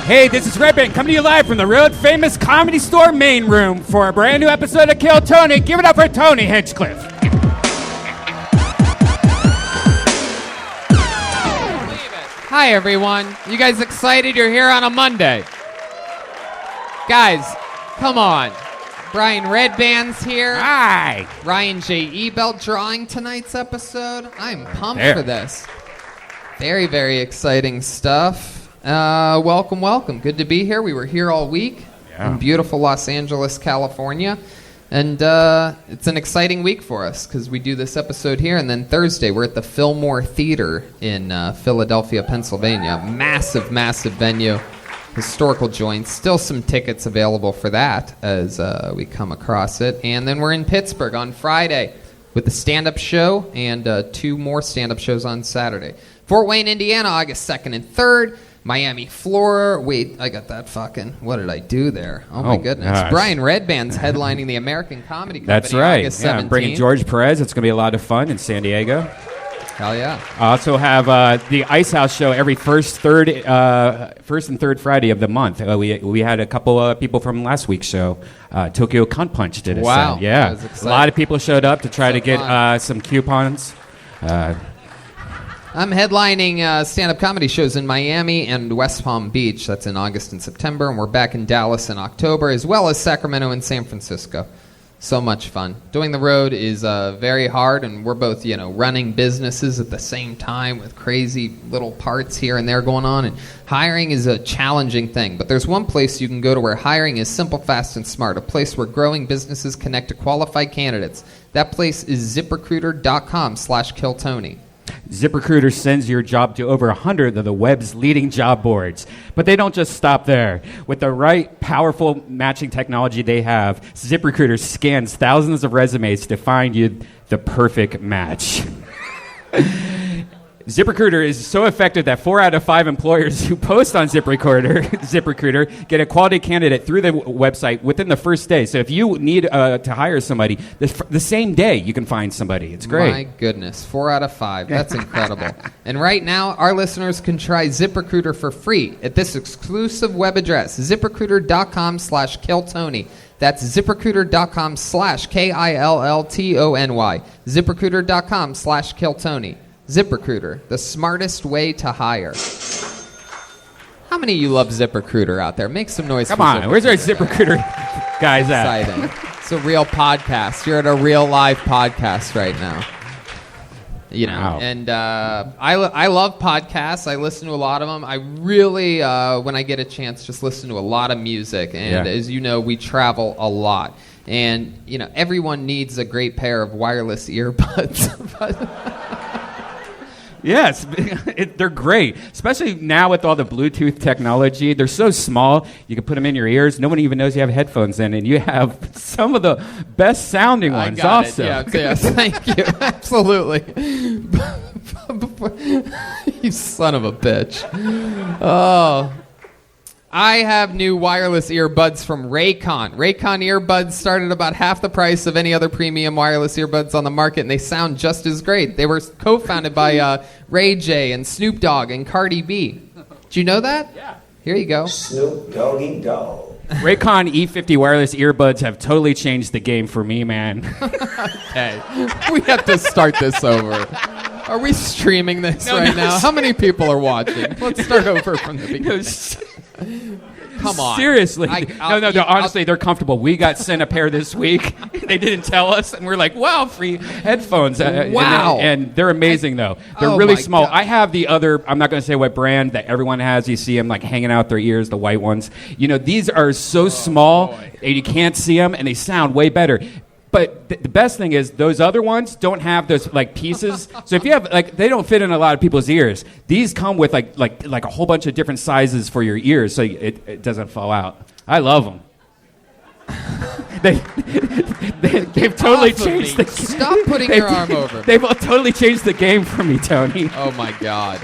Hey, this is Redban coming to you live from the Road Famous Comedy Store main room for a brand new episode of Kill Tony. Give it up for Tony Hinchcliffe. Hi, everyone. You guys excited? You're here on a Monday. Guys, come on. Brian Redban's here. Hi. Ryan J. Ebelt drawing tonight's episode. I'm pumped There. for this. Very, very exciting stuff. Welcome. Good to be here. We were here all week in beautiful Los Angeles, California. And it's an exciting week for us because we do this episode here. And then Thursday, we're at the Fillmore Theater in Philadelphia, Pennsylvania. Massive, massive venue. Historical joint. Still some tickets available for that as we come across it. And then we're in Pittsburgh on Friday with a stand-up show and 2 more stand-up shows on Saturday. Fort Wayne, Indiana, August 2nd and 3rd. Miami, Florida. Wait, I got that fucking... What did I do there? Oh my goodness. Gosh. Brian Redban's headlining the American Comedy Company. That's right. August 17th. Yeah, I'm bringing George Perez. It's going to be a lot of fun in San Diego. Hell yeah. I also have the Ice House show every first and third Friday of the month. We had a couple people from last week's show. Tokyo Cunt Punch did a Wow. set. Yeah. That was exciting. A lot of people showed up to try to get fun. some coupons. I'm headlining stand-up comedy shows in Miami and West Palm Beach. That's in August and September. And we're back in Dallas in October, as well as Sacramento and San Francisco. So much fun. Doing the road is very hard, and we're both, running businesses at the same time with crazy little parts here and there going on. And hiring is a challenging thing, but there's one place you can go to where hiring is simple, fast, and smart. A place where growing businesses connect to qualified candidates. That place is ZipRecruiter.com/KillTony. ZipRecruiter sends your job to over 100 of the web's leading job boards. But they don't just stop there. With the right, powerful matching technology they have, ZipRecruiter scans thousands of resumes to find you the perfect match. ZipRecruiter is so effective that 4 out of 5 employers who post on ZipRecruiter get a quality candidate through the website within the first day. So if you need to hire somebody, the same day you can find somebody. It's great. My goodness, 4 out of 5. That's incredible. And right now, our listeners can try ZipRecruiter for free at this exclusive web address, ZipRecruiter.com/KillTony. That's ZipRecruiter.com/KILLTONY. ZipRecruiter.com/KillTony. ZipRecruiter, the smartest way to hire. How many of you love ZipRecruiter out there? Make some noise. Come on, where's our ZipRecruiter guys at? Exciting. It's a real podcast. You're at a real live podcast right now. Wow. And I love podcasts. I listen to a lot of them. I really, when I get a chance, just listen to a lot of music. And as you know, we travel a lot. And, everyone needs a great pair of wireless earbuds. Yes, they're great, especially now with all the Bluetooth technology. They're so small, you can put them in your ears. No one even knows you have headphones in, and you have some of the best sounding ones. I got also. it. Yes, thank you. Absolutely. You son of a bitch. Oh. I have new wireless earbuds from Raycon. Raycon earbuds start at about half the price of any other premium wireless earbuds on the market, and they sound just as great. They were co-founded by Ray J and Snoop Dogg and Cardi B. Did you know that? Yeah. Here you go. Snoop Doggy Dogg. Raycon E50 wireless earbuds have totally changed the game for me, man. Okay. We have to start this over. Are we streaming this now? How many people are watching? Let's start over from the beginning. Come on. Seriously. Honestly, they're comfortable. We got sent a pair this week. They didn't tell us, and we're like, wow, free headphones. Wow. And they're amazing, though. They're really small. God. I have the other, I'm not going to say what brand that everyone has. You see them like hanging out their ears, the white ones. These are so small, and you can't see them, and they sound way better. But the best thing is those other ones don't have those pieces. So if you have they don't fit in a lot of people's ears. These come with like a whole bunch of different sizes for your ears, so it doesn't fall out. I love them. They've totally changed the. Stop putting your arm over me. They've totally changed the game for me, Tony. Oh my God.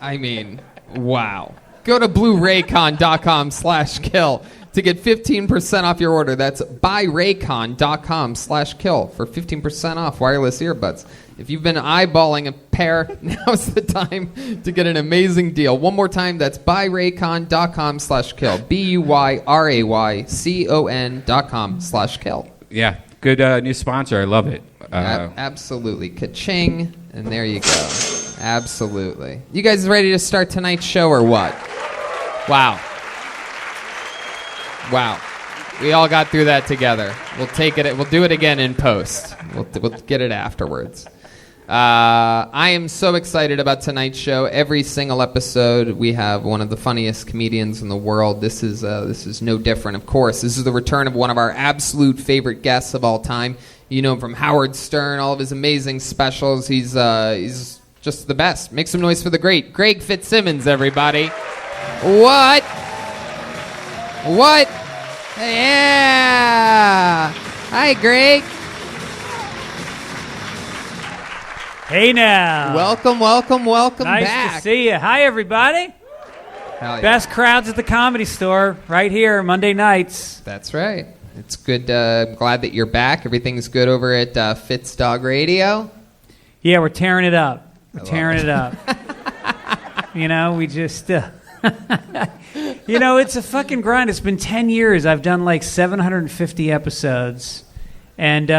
I mean, wow. Go to BlueRaycon.com/kill. to get 15% off your order. That's buyraycon.com/kill for 15% off wireless earbuds. If you've been eyeballing a pair, now's the time to get an amazing deal. One more time, that's buyraycon.com/kill. BUYRAYCON.com/kill. Yeah, good new sponsor. I love it. Absolutely. Ka-ching. And there you go. Absolutely. You guys ready to start tonight's show or what? Wow. We all got through that together. We'll take it. We'll do it again in post. We'll get it afterwards. I am so excited about tonight's show. Every single episode, we have one of the funniest comedians in the world. This is no different, of course. This is the return of one of our absolute favorite guests of all time. You know him from Howard Stern, all of his amazing specials. He's just the best. Make some noise for the great Greg Fitzsimmons, everybody. What? Yeah. Hi, Greg. Hey now. Welcome nice back. to see you. Hi, everybody. Hell yeah. Best crowds at the Comedy Store right here, Monday nights. That's right. It's good. I'm glad that you're back. Everything's good over at Fitz Dog Radio. Yeah, we're tearing it up. You know, we just... you know, it's a fucking grind. It's been 10 years. I've done like 750 episodes. And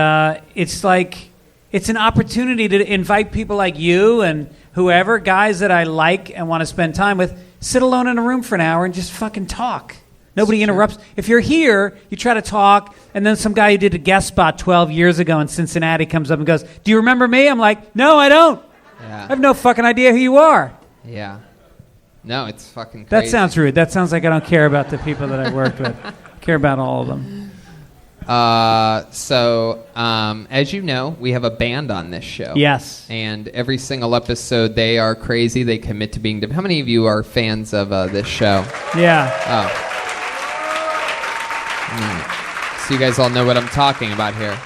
it's like... It's an opportunity to invite people like you and whoever, guys that I like and want to spend time with, sit alone in a room for an hour and just fucking talk. Nobody interrupts. If you're here, you try to talk, and then some guy who did a guest spot 12 years ago in Cincinnati comes up and goes, "Do you remember me?" I'm like, "No, I don't. Yeah. I have no fucking idea who you are." Yeah. No, it's fucking crazy. That sounds rude. That sounds like I don't care about the people that I worked with. I care about all of them. As you know, we have a band on this show. Yes. And every single episode, they are crazy. They commit to being... How many of you are fans of this show? Yeah. Oh. So you guys all know what I'm talking about here.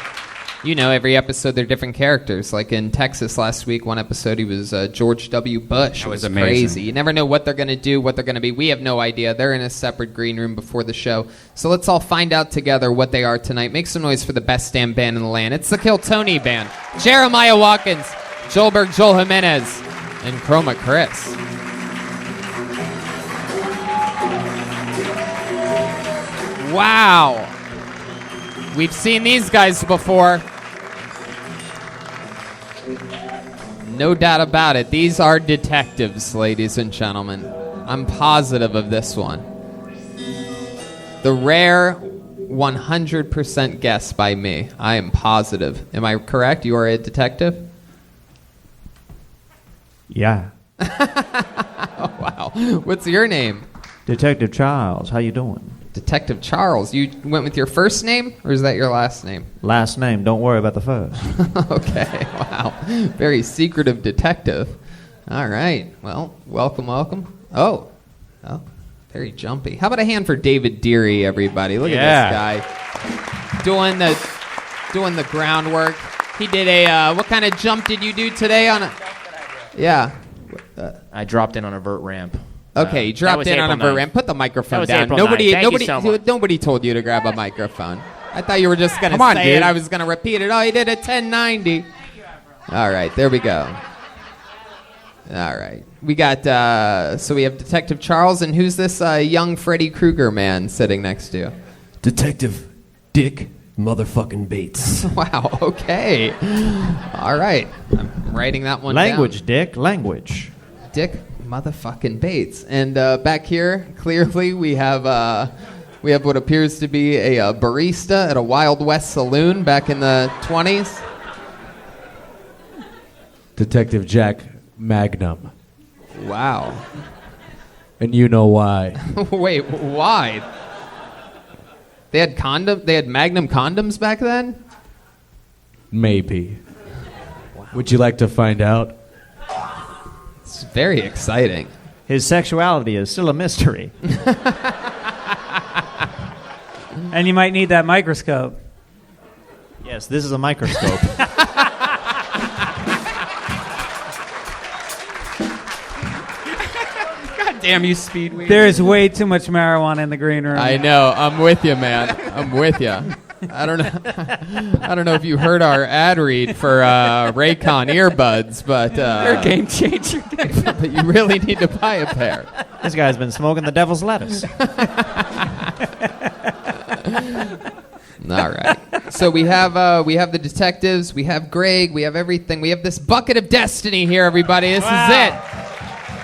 You know, every episode, they're different characters. Like in Texas last week, one episode, he was George W. Bush. That was amazing. Crazy. You never know what they're going to do, what they're going to be. We have no idea. They're in a separate green room before the show. So let's all find out together what they are tonight. Make some noise for the best damn band in the land. It's the Kill Tony Band. Jeremiah Watkins, Joel Jimenez, and Chroma Chris. Wow. We've seen these guys before. No doubt about it. These are detectives, ladies and gentlemen. I'm positive of this one. The rare 100% guess by me. I am positive. Am I correct? You are a detective? Yeah. Oh, wow. What's your name? Detective Charles, how you doing? Detective Charles. You went with your first name, or is that your last name? Last name, don't worry about the first. Okay, wow. Very secretive detective. All right. Well, welcome. Oh, very jumpy. How about a hand for David Deery, everybody? Look at this guy. Doing the groundwork. He did what kind of jump did you do today on a... Yeah. I dropped in on a vert ramp. Okay, you dropped in on a vert ramp. Put the microphone down. Nobody told you to grab a microphone. I thought you were just going to say it. I was going to repeat it. Oh, he did a 1090. All right, there we go. All right. We got, so we have Detective Charles, and who's this young Freddy Krueger man sitting next to you? Detective Dick motherfucking Bates. Wow, okay. All right. I'm writing that one Language, down. Dick, language. Dick motherfucking Bates. And back here, clearly, we have what appears to be a barista at a Wild West saloon back in the 20s. Detective Jack Magnum. Wow. And you know why. Wait, why? They had Magnum condoms back then? Maybe. Wow. Would you like to find out? It's very exciting. His sexuality is still a mystery. And you might need that microscope. Yes, this is a microscope. God Damn you, Speedweed. There's way too much marijuana in the green room. I know. I'm with you, man. I'm with you. I don't know. I don't know if you heard our ad read for Raycon earbuds, but They're a game changer. but you really need to buy a pair. This guy's been smoking the devil's lettuce. All right. So we have the detectives, we have Greg, we have everything. We have this bucket of destiny here, everybody. This is it.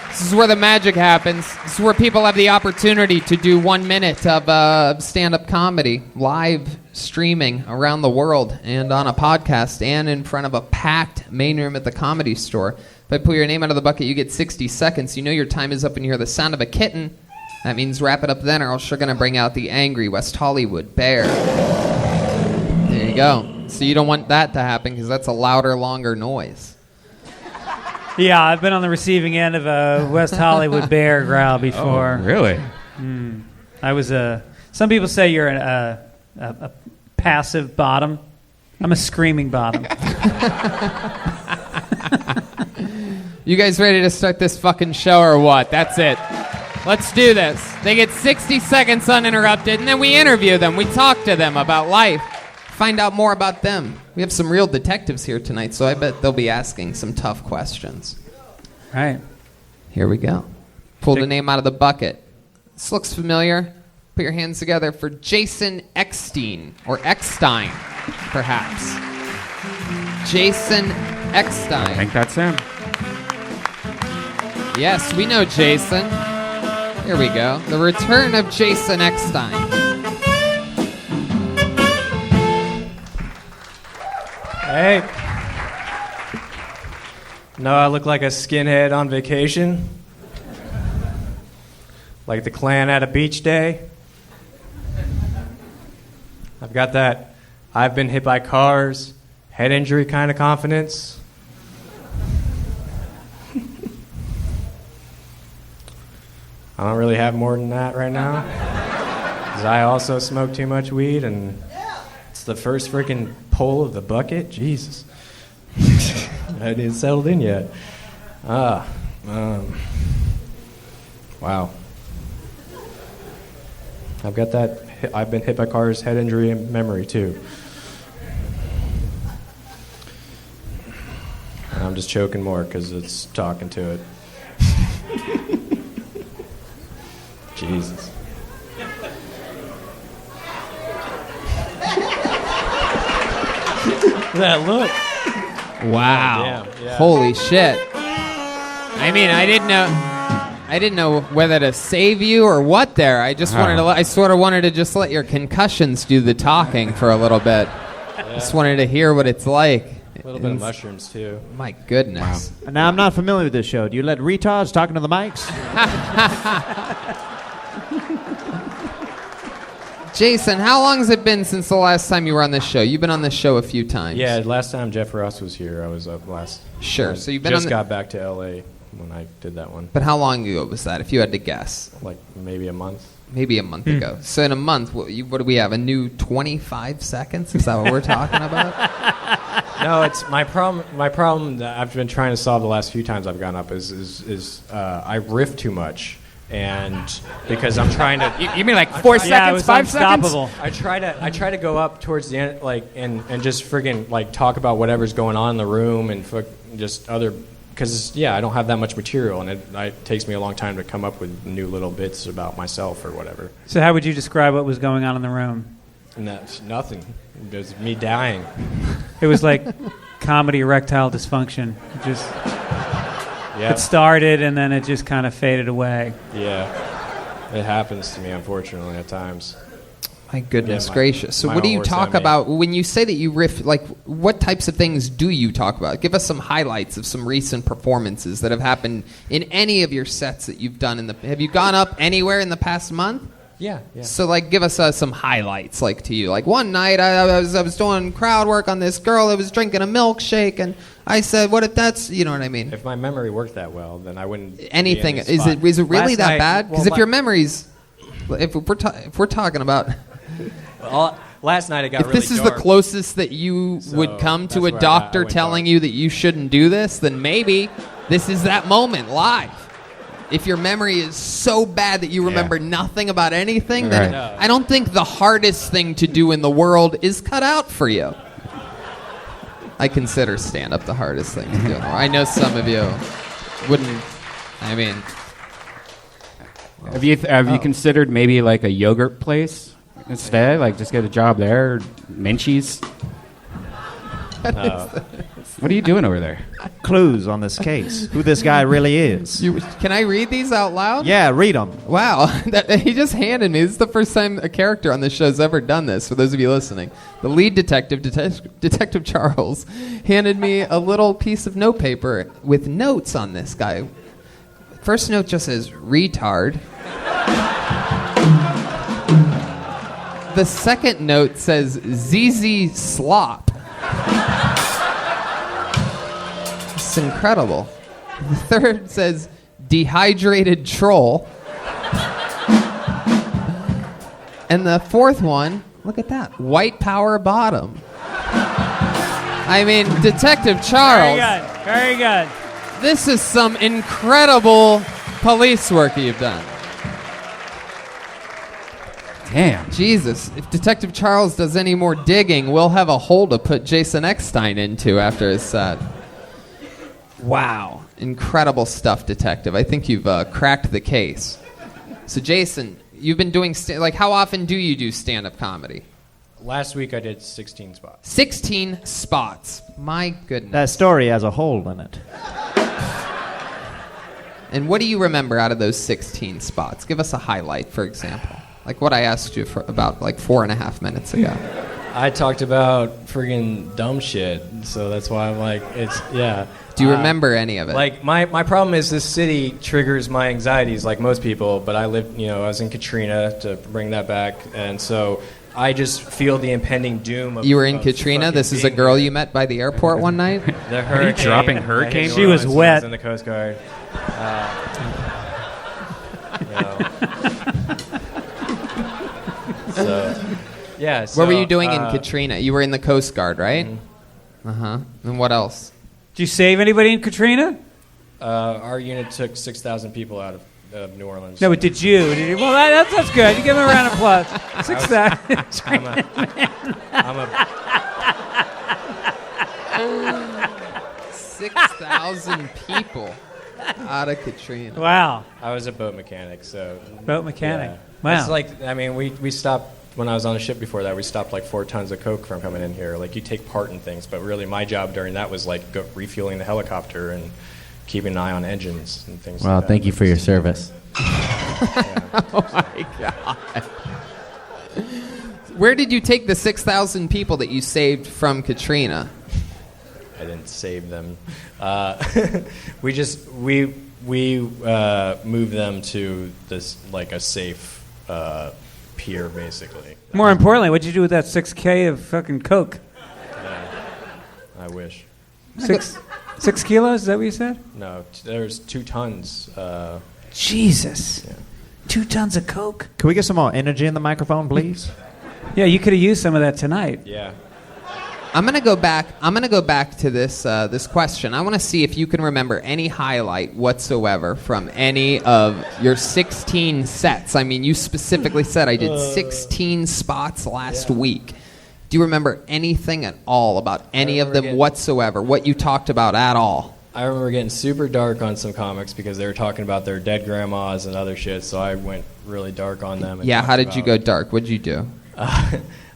This is where the magic happens. This is where people have the opportunity to do 1 minute of stand-up comedy live streaming around the world and on a podcast and in front of a packed main room at the Comedy Store. If I pull your name out of the bucket, you get 60 seconds. You know your time is up and you hear the sound of a kitten. That means wrap it up then, or else you're going to bring out the angry West Hollywood bear. There you go. So you don't want that to happen because that's a louder, longer noise. Yeah, I've been on the receiving end of a West Hollywood bear growl before. Oh, really? I was some people say you're a passive bottom. I'm a screaming bottom. You guys ready to start this fucking show or what? That's it. Let's do this. They get 60 seconds uninterrupted, and then we interview them. We talk to them about life. Find out more about them. We have some real detectives here tonight, so I bet they'll be asking some tough questions. Right. Here we go. Pulled a name out of the bucket. This looks familiar. Put your hands together for Jason Eckstein, or Eckstein, perhaps. Jason Eckstein. I think that's him. Yes, we know Jason. Here we go. The return of Jason Eckstein. Hey. No, I look like a skinhead on vacation. Like the Klan at a beach day. I've got that I've been hit by cars, head injury kind of confidence. I don't really have more than that right now. Because I also smoke too much weed, and it's the first freaking pull of the bucket. Jesus. I didn't settled in yet. Wow. I've got that I've been hit by cars, head injury, and memory, too. And I'm just choking more because it's talking to it. Jesus. That look. Wow. Damn, yeah. Holy shit. I mean, I didn't know whether to save you or what there. I just I sort of wanted to just let your concussions do the talking for a little bit. Yeah. Just wanted to hear what it's like. A little bit of mushrooms, too. My goodness. And now, I'm not familiar with this show. Do you let retards talking to the mics? Jason, how long has it been since the last time you were on this show? You've been on this show a few times. Yeah, last time Jeff Ross was here, I was up last. Sure. I So you've been just on got back to LA when I did that one. But how long ago was that, if you had to guess? Like maybe a month. Maybe a month ago. So in a month, what do we have? A new 25 seconds? Is that what we're talking about? No, it's my problem. My problem that I've been trying to solve the last few times I've gone up is I riff too much, and because I'm trying to. You mean like 4 Yeah, it seconds, was 5 seconds? unstoppable. I try to go up towards the end, like and just friggin' like talk about whatever's going on in the room and just other. Because, yeah, I don't have that much material, and it takes me a long time to come up with new little bits about myself or whatever. So how would you describe what was going on in the room? And that's nothing. It was me dying. It was like comedy erectile dysfunction. It just Yeah. it started and then it just kind of faded away. Yeah. It happens to me, unfortunately, at times. My goodness Yeah, gracious. So my what do own you worst talk enemy. about when you say that you riff? Like, what types of things do you talk about? Give us some highlights of some recent performances that have happened in any of your sets that you've done. Have you gone up anywhere in the past month? Yeah. So, like, give us some highlights, like, to you. Like, one night I was doing crowd work on this girl that was drinking a milkshake, and I said, what if that's, you know what I mean? If my memory worked that well, then I wouldn't be in Anything. this Is spot. it really Last that night- bad? Because well, if your memory's... If we're talking about... last night it got If really this is dark. the closest that you So, would come that's to a where I doctor went telling dark. you that you shouldn't do this, then maybe this is that moment live. If your memory is so bad that you remember nothing about anything, then Right. I don't think the hardest thing to do in the world is cut out for you. I consider stand-up the hardest thing to do in the world. I know some of you wouldn't. I mean, Have you considered maybe like a yogurt place instead? Like just get a job there, Minchie's. What are you doing over there? Clues on this case. Who this guy really is. can I read these out loud? Yeah, read them. Wow, he just handed me. This is the first time a character on this show's ever done this, for those of you listening. The lead detective, Detective Charles, handed me a little piece of notepaper with notes on this guy. First note just says, retard. The second note says, ZZ Slop. It's incredible. The third says, dehydrated troll. And the fourth one, look at that, white power bottom. I mean, Detective Charles, Very good. this is some incredible police work you've done. Damn. Jesus, if Detective Charles does any more digging, we'll have a hole to put Jason Eckstein into after his set. Wow. Incredible stuff, Detective. I think you've cracked the case. So, Jason, you've been doing, how often do you do stand-up comedy? Last week I did 16 spots. 16 spots. My goodness. That story has a hole in it. And what do you remember out of those 16 spots? Give us a highlight, for example. Like what I asked you about 4.5 minutes ago. I talked about friggin' dumb shit, so that's why I'm like, yeah. Do you remember any of it? Like, my problem is this city triggers my anxieties like most people, but I was in Katrina, to bring that back, and so I just feel the impending doom of... You were in of Katrina? fucking This is a being girl there. you met by the airport one night? The hurricane. dropping hurricanes? She was wet. In the Coast Guard. So, yeah. What were you doing in Katrina? You were in the Coast Guard, right? Mm-hmm. Uh-huh. And what else? Did you save anybody in Katrina? Our unit took 6,000 people out of New Orleans. No, but did you? Well, that's good. You give him a round of applause. 6,000. I'm a 6,000 people out of Katrina. Wow. I was a boat mechanic, so... Boat mechanic. Yeah. Wow. It's like, I mean, we stopped, when I was on the ship before that, we stopped like 4 tons of coke from coming in here. Like, you take part in things, but really my job during that was like refueling the helicopter and keeping an eye on engines and things Well, like that. thank you for your service. Oh, my God. Where did you take the 6,000 people that you saved from Katrina? I didn't save them. We moved them to this, like, a safe pier, basically. More importantly, what'd you do with that 6K of fucking coke? I wish. 6 kilos? Is that what you said? No, there's 2 tons. Jesus. Yeah. 2 tons of coke? Can we get some more energy in the microphone, please? Yeah, you could have used some of that tonight. Yeah. I'm gonna go back to this this question. I want to see if you can remember any highlight whatsoever from any of your 16 sets. I mean, you specifically said I did 16 spots last week. Do you remember anything at all about any of them whatsoever? What you talked about at all? I remember getting super dark on some comics because they were talking about their dead grandmas and other shit, so I went really dark on them. And Yeah, how talked did you go dark? What'd you do?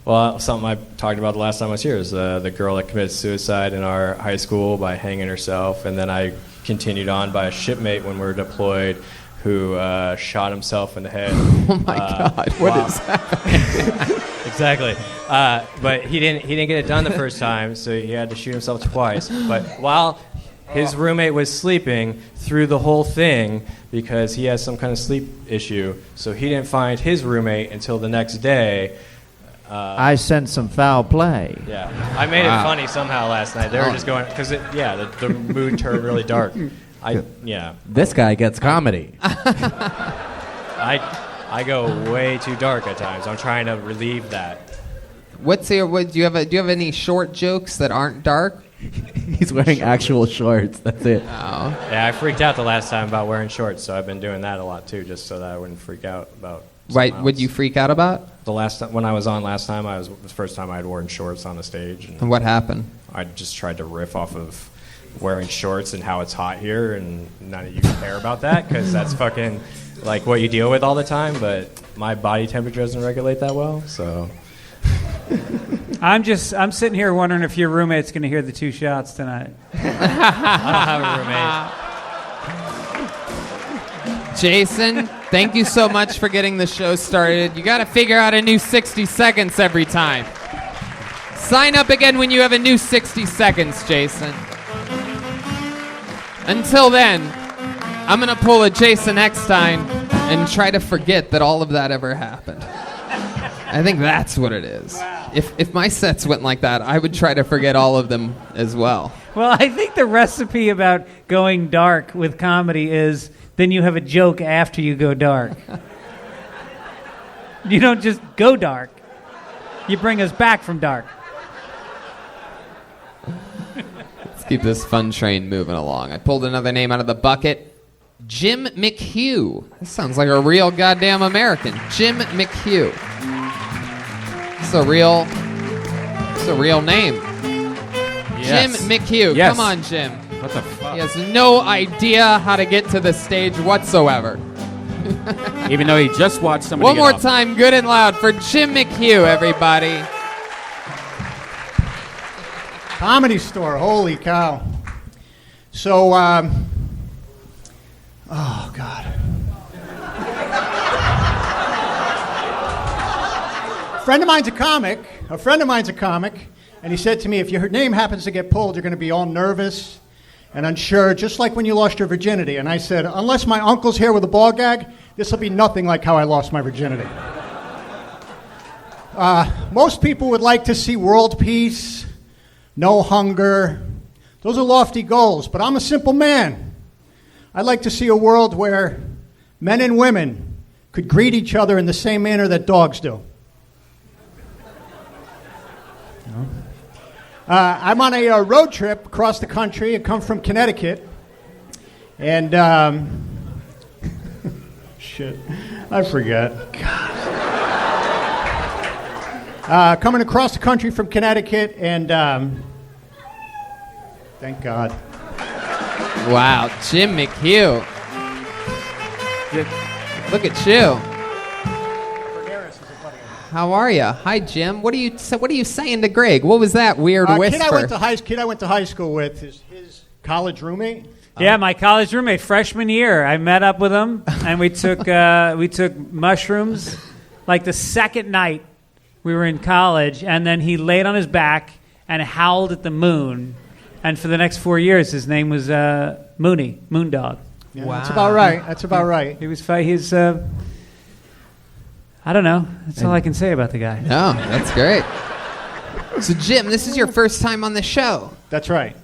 Well, something I talked about the last time I was here is the girl that committed suicide in our high school by hanging herself, and then I continued on by a shipmate when we were deployed who shot himself in the head. Oh my God! What is that? Exactly. But he didn't get it done the first time, so he had to shoot himself twice. But while his roommate was sleeping through the whole thing because he has some kind of sleep issue, so he didn't find his roommate until the next day. I sensed some foul play. Yeah, I made it funny somehow last night. They were just going because the mood turned really dark. This guy gets comedy. I go way too dark at times. I'm trying to relieve that. Do you have any short jokes that aren't dark? He's wearing actual shorts. That's it. Oh. Yeah, I freaked out the last time about wearing shorts, so I've been doing that a lot too, just so that I wouldn't freak out about. Right, something what'd else. you freak out about? The last time when I was on last time, it was the first time I'd worn shorts on the stage, And and what happened? I just tried to riff off of wearing shorts and how it's hot here, and none of you care about that because that's fucking like what you deal with all the time. But my body temperature doesn't regulate that well, so. I'm sitting here wondering if your roommate's going to hear the 2 shots tonight. I don't have a roommate. Jason, thank you so much for getting the show started. You got to figure out a new 60 seconds every time. Sign up again when you have a new 60 seconds, Jason. Until then, I'm going to pull a Jason Eckstein and try to forget that all of that ever happened. I think that's what it is. Wow. If my sets went like that, I would try to forget all of them as well. Well, I think the recipe about going dark with comedy is then you have a joke after you go dark. You don't just go dark. You bring us back from dark. Let's keep this fun train moving along. I pulled another name out of the bucket. Jim McHugh. This sounds like a real goddamn American. Jim McHugh. It's a real name. Yes. Jim McHugh. Yes. Come on, Jim. What the fuck? He has no idea how to get to the stage whatsoever. Even though he just watched somebody One get more off. time, good and loud for Jim McHugh, everybody. Comedy Store, holy cow. So, oh, God. A friend of mine's a comic, and he said to me, if your name happens to get pulled, you're going to be all nervous and unsure, just like when you lost your virginity. And I said, unless my uncle's here with a ball gag, this will be nothing like how I lost my virginity. Most people would like to see world peace, no hunger. Those are lofty goals, but I'm a simple man. I'd like to see a world where men and women could greet each other in the same manner that dogs do. I'm on a road trip across the country. I come from Connecticut. And, shit, I forget. God. Coming across the country from Connecticut, and thank God. Wow, Jim McHugh. Look at you. How are you? Hi, Jim. What are you saying to Greg? What was that weird whisper? Kid I went to high school with is his college roommate. Yeah, my college roommate, freshman year. I met up with him, and we took mushrooms. Like the second night we were in college, and then he laid on his back and howled at the moon. And for the next 4 years, his name was Mooney, Moondog. Yeah, wow. That's about right. He was I don't know. That's all I can say about the guy. No, that's great. So, Jim, this is your first time on the show. That's right.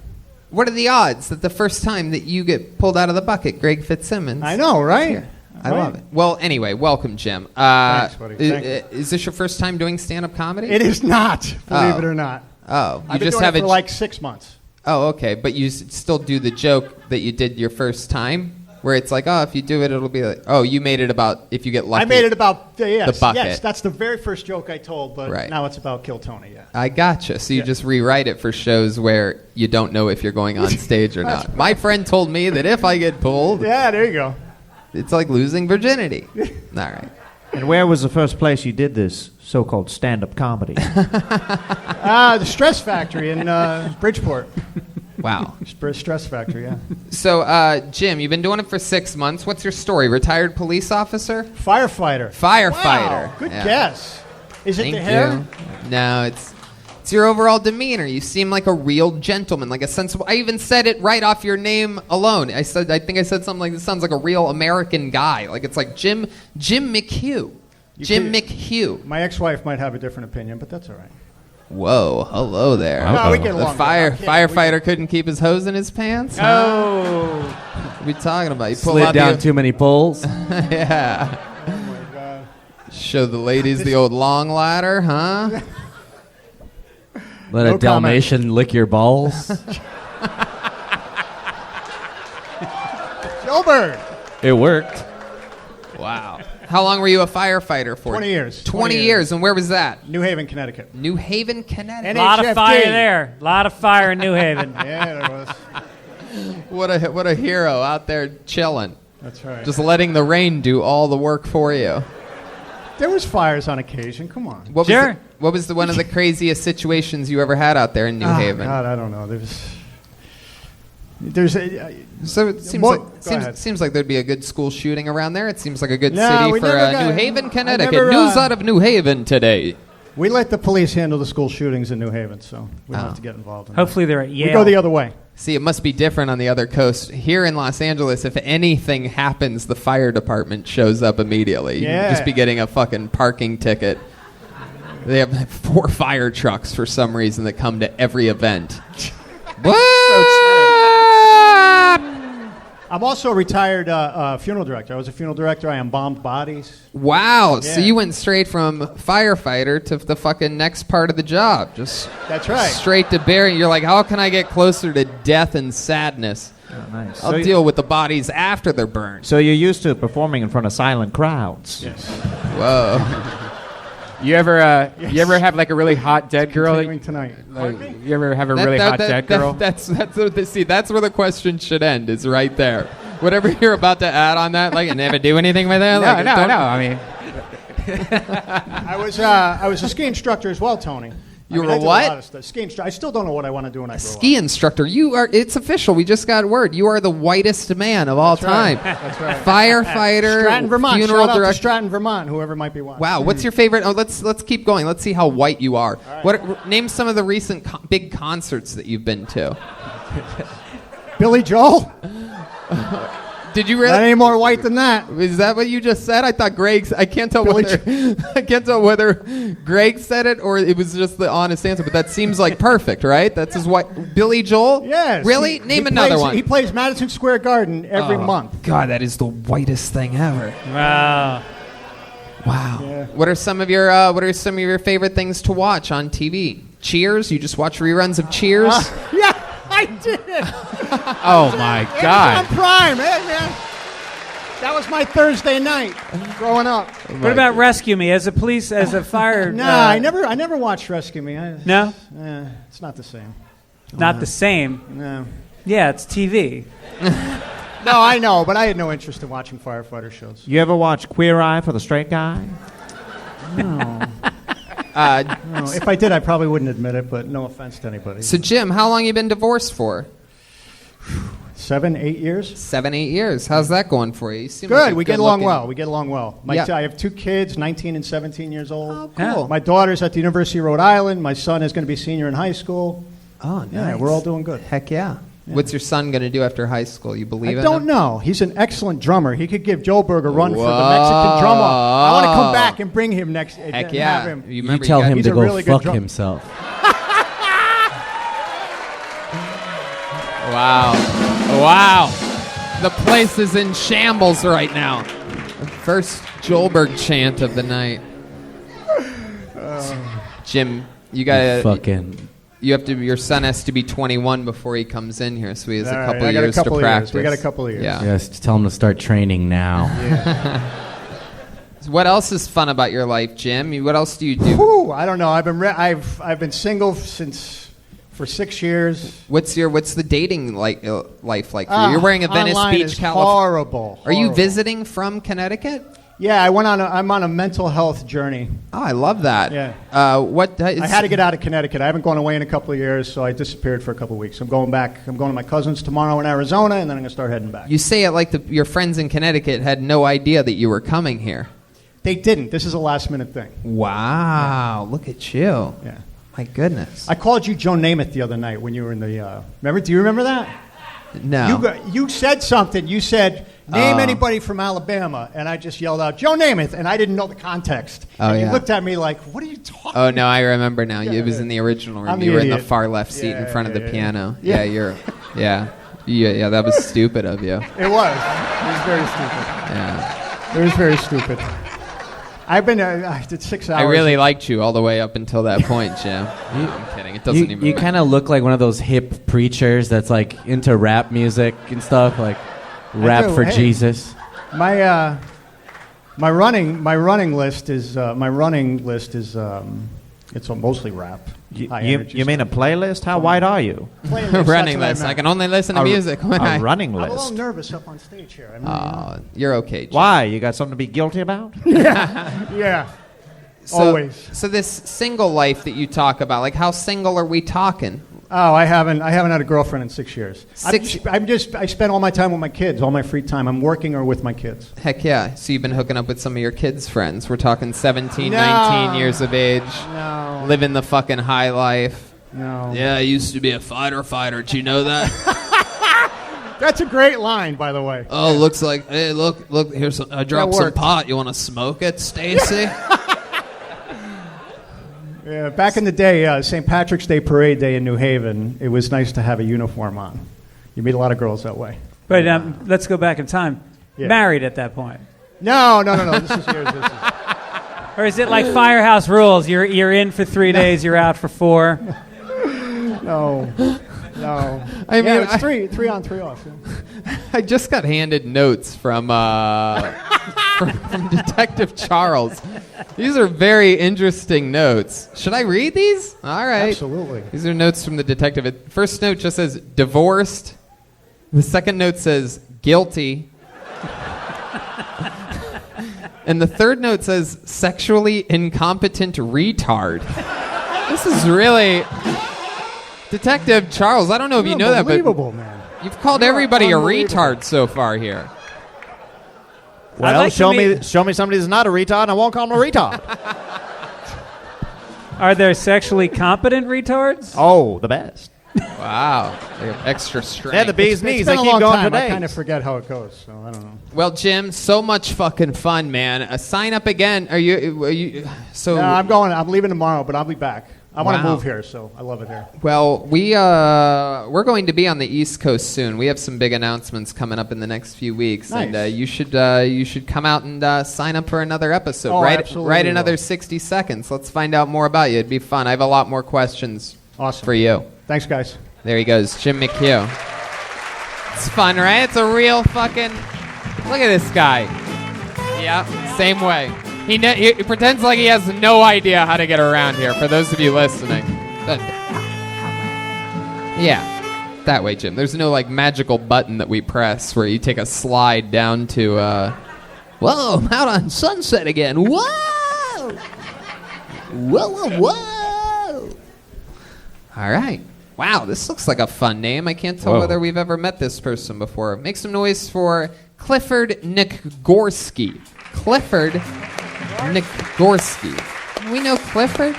What are the odds that the first time that you get pulled out of the bucket, Greg Fitzsimmons? I know, right? I love it. Well, anyway, welcome, Jim. Thanks, buddy. Thank you. Is this your first time doing stand-up comedy? It is not, believe it or not. Oh, I've been doing it for like 6 months. Oh, okay. But you still do the joke that you did your first time? Where it's like, oh, if you do it, it'll be like, oh, you made it about if you get lucky. I made it about, yes. The bucket. Yes, that's the very first joke I told, but now it's about Kill Tony, yeah. I gotcha. So you just rewrite it for shows where you don't know if you're going on stage or not. My friend told me that if I get pulled... Yeah, there you go. It's like losing virginity. All right. And where was the first place you did this so-called stand-up comedy? The Stress Factory in Bridgeport. Wow. Stress Factory, yeah. So, Jim, you've been doing it for 6 months. What's your story? Retired police officer? Firefighter. Firefighter. Wow, good guess. Is it Thank the hair? You. No, it's your overall demeanor. You seem like a real gentleman, like a sensible. I even said it right off your name alone. I think I said something like, this sounds like a real American guy. Like it's like Jim McHugh. Jim McHugh. My ex-wife might have a different opinion, but that's all right. Whoa, hello there. No, we get along. The firefighter couldn't keep his hose in his pants? Oh. What are we talking about? You pull Slid out down too many poles. Yeah. Oh, my God. Show the ladies the old long ladder, huh? Let No a Dalmatian lick your balls. Joburg. It worked. Wow. How long were you a firefighter for? 20 years. 20 years. And where was that? New Haven, Connecticut. New Haven, Connecticut. A lot of HFD. fire there. A lot of fire in New Haven. Yeah, there was. What a hero out there chilling. That's right. Just letting the rain do all the work for you. There was fires on occasion. Come on. What Sure. was one of the craziest situations you ever had out there in New Haven? God, I don't know. There's So it seems Go like ahead. seems like there'd be a good school shooting around there. It seems like a good No, city we for never got- New Haven, I Connecticut. never, News out of New Haven today. we let the police handle the school shootings in New Haven, so we don't Oh. have to get involved in Hopefully they're at that. Yale. We go the other way. See, it must be different on the other coast. Here in Los Angeles, if anything happens, the fire department shows up immediately. Yeah. You'd just be getting a fucking parking ticket. They have 4 fire trucks for some reason that come to every event. I'm also a retired funeral director. I was a funeral director. I embalmed bodies. Wow, so Yeah. you went straight from firefighter to the fucking next part of the job. Just That's right. straight to burying. You're like, how can I get closer to death and sadness? Nice. I'll deal with the bodies after they're burned. So you're used to performing in front of silent crowds. Yes. Whoa. You ever have like a really hot dead girl? Continuing tonight. Like, you ever have a really hot dead girl? That's where the question should end, is right there. Whatever you're about to add on that, like, you never do anything with that? No, Like, no, don't- no. I mean, I was a ski instructor as well, Tony. You were I did what? A lot of stuff. Ski instructor. I still don't know what I want to do when I grow Ski up. instructor. You are, it's official. We just got word. You are the whitest man of all That's right. time. That's right. Firefighter, Stratton, Vermont. funeral Shout out to director. Stratton, Vermont. Whoever might be watching. Wow, what's your favorite? Oh, let's keep going. Let's see how white you are. Name some of the recent big concerts that you've been to. Billy Joel. Did you Not really? any more white than that. Is that what you just said? I thought Greg's. I can't tell Billy whether I can't tell whether Greg said it or it was just the honest answer. But that seems like perfect, right? That's his white. Billy Joel. Yes. Really? Name another one. He plays Madison Square Garden every Oh, month. God, that is the whitest thing ever. Wow. Wow. Yeah. What are some of your favorite things to watch on TV? Cheers? You just watch reruns of Cheers? Yeah, I did. oh my God. Amazon Prime. Hey, man. That was my Thursday night growing up. What about Rescue Me as a fire? Nah, I never watched Rescue Me. No, It's not the same. not the same. No. Yeah, it's TV. No, I know, but I had no interest in watching firefighter shows. You ever watch Queer Eye for the Straight Guy? No, if I did, I probably wouldn't admit it, but no offense to anybody. So, Jim, how long you been divorced for? 7, 8 years? 7, 8 years. How's that going for you? You seem like Good. a We get along good-looking- well. We get along well. Yeah. I have 2 kids, 19 and 17 years old. Oh, cool. My daughter's at the University of Rhode Island. My son is going to be senior in high school. Oh, nice. Yeah, we're all doing good. Heck yeah. What's your son going to do after high school? You believe I in don't him? know. He's an excellent drummer. He could give Joburg a run for the Mexican drummer. I want to come back and bring him next. Heck and yeah. Have him. You remember tell got- him he's to a go really good fuck drum- himself. Wow. Wow. The place is in shambles right now. The first Joelberg chant of the night. Jim, you gotta Fucking. you have to. Your son has to be 21 before he comes in here, so he has All a right, couple I of got a years couple to of years. practice. We got a couple of years. Yeah. Yes, tell him to start training now. What else is fun about your life, Jim? What else do you do? Whew, I don't know. I've been single for 6 years. What's the dating life like for you? You're wearing a Venice online Beach, is California. Horrible. Are you horrible. visiting from Connecticut? Yeah, I'm on a mental health journey. Oh, I love that. Yeah. I I had to get out of Connecticut. I haven't gone away in a couple of years, so I disappeared for a couple of weeks. I'm going back. I'm going to my cousin's tomorrow in Arizona, and then I'm going to start heading back. You say it like your friends in Connecticut had no idea that you were coming here. They didn't. This is a last-minute thing. Wow, look at you. Yeah. My goodness. I called you Joe Namath the other night when you were in the. Remember? Do you remember that? No. You said something. You said, name anybody from Alabama. And I just yelled out, Joe Namath. And I didn't know the context. Oh, and yeah. you looked at me like, what are you talking Oh, no, I remember now. Yeah, It was yeah. in the original room. I'm the You were in the idiot. far left seat in Yeah, front of the yeah, yeah. piano. Yeah. Yeah, that was stupid of you. It was. It was very stupid. Yeah. It was very stupid. I did 6 hours. I really liked you all the way up until that point, Jim. I'm kidding. It doesn't even You matter. kind of look like one of those hip preachers that's like into rap music and stuff, like rap do. for Hey. Jesus. My running list is it's mostly rap. High energy You mean a stuff. playlist? How wide are you? Playlist, that's running what I list. I meant. can only listen to music when A running I'm a little list. nervous up on stage here. I mean, Oh, you're okay, Jim. Why? You got something to be guilty about? yeah. So, Always. So this single life that you talk about, like how single are we talking? Oh, I haven't had a girlfriend in 6 years. Six- I spend all my time with my kids, all my free time. I'm working or with my kids. Heck yeah. So you've been hooking up with some of your kids' friends. We're talking 17, No. 19 years of age. No. Living the fucking high life. No. Yeah, I used to be a fighter. Do you know that? That's a great line, by the way. Oh, looks like, hey, look, here's I dropped some worked. pot. You want to smoke it, Stacy? Yeah, back in the day, St. Patrick's Day Parade Day in New Haven, it was nice to have a uniform on. You meet a lot of girls that way. But let's go back in time. Yeah. Married at that point. No. This is yours. Or is it like Firehouse Rules? You're in for 3 days, you're out for 4. No. I mean, it's three on, 3 off. Yeah. I just got handed notes from from Detective Charles. These are very interesting notes. Should I read these? All right. Absolutely. These are notes from the detective. First note just says divorced. The second note says guilty. And the third note says sexually incompetent retard. This is really... Detective Charles, I don't know if you know that, but Unbelievable, man. you've called everybody a retard so far here. I'd Well, like to show meet- me somebody that's not a retard, and I won't call him a retard. Are there sexually competent retards? Oh, the best. Wow. They have extra strength. They're the bee's It's knees. been They a keep long going time. for I kind days. of forget how it goes, so I don't know. Well, Jim, so much fucking fun, man. Sign up again. Are you so No, I'm leaving tomorrow, but I'll be back. I want to Wow. move here, so I love it here. Well, we're going to be on the East Coast soon. We have some big announcements coming up in the next few weeks, Nice. and you should come out and sign up for another episode. Oh, right, absolutely right. Another will. 60 seconds. Let's find out more about you. It'd be fun. I have a lot more questions Awesome. for you. Thanks, guys. There he goes, Jim McHugh. It's fun, right? It's a real fucking. Look at this guy. Yeah, same way. He pretends like he has no idea how to get around here. For those of you listening. Yeah, that way, Jim. There's no like magical button that we press where you take a slide down to. Whoa, I'm out on Sunset again. Whoa! Whoa! All right. Wow, this looks like a fun name. I can't tell Whoa. whether we've ever met this person before. Make some noise for Clifford Nikorsky. Clifford Nikorsky. We know Clifford?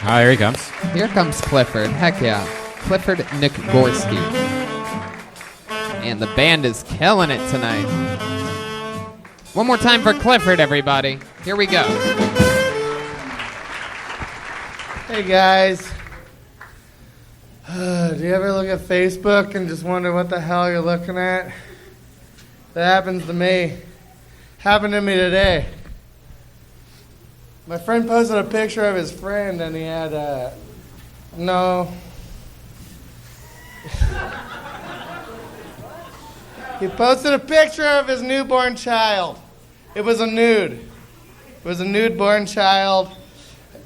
Oh, here he comes. Here comes Clifford. Heck yeah. Clifford Nikorsky. And the band is killing it tonight. One more time for Clifford, everybody. Here we go. Hey guys. Do you ever look at Facebook and just wonder what the hell you're looking at? That happens to me. Happened to me today. My friend posted a picture of his friend and he had no. He posted a picture of his newborn child. It was a nude. It was a nude-born child.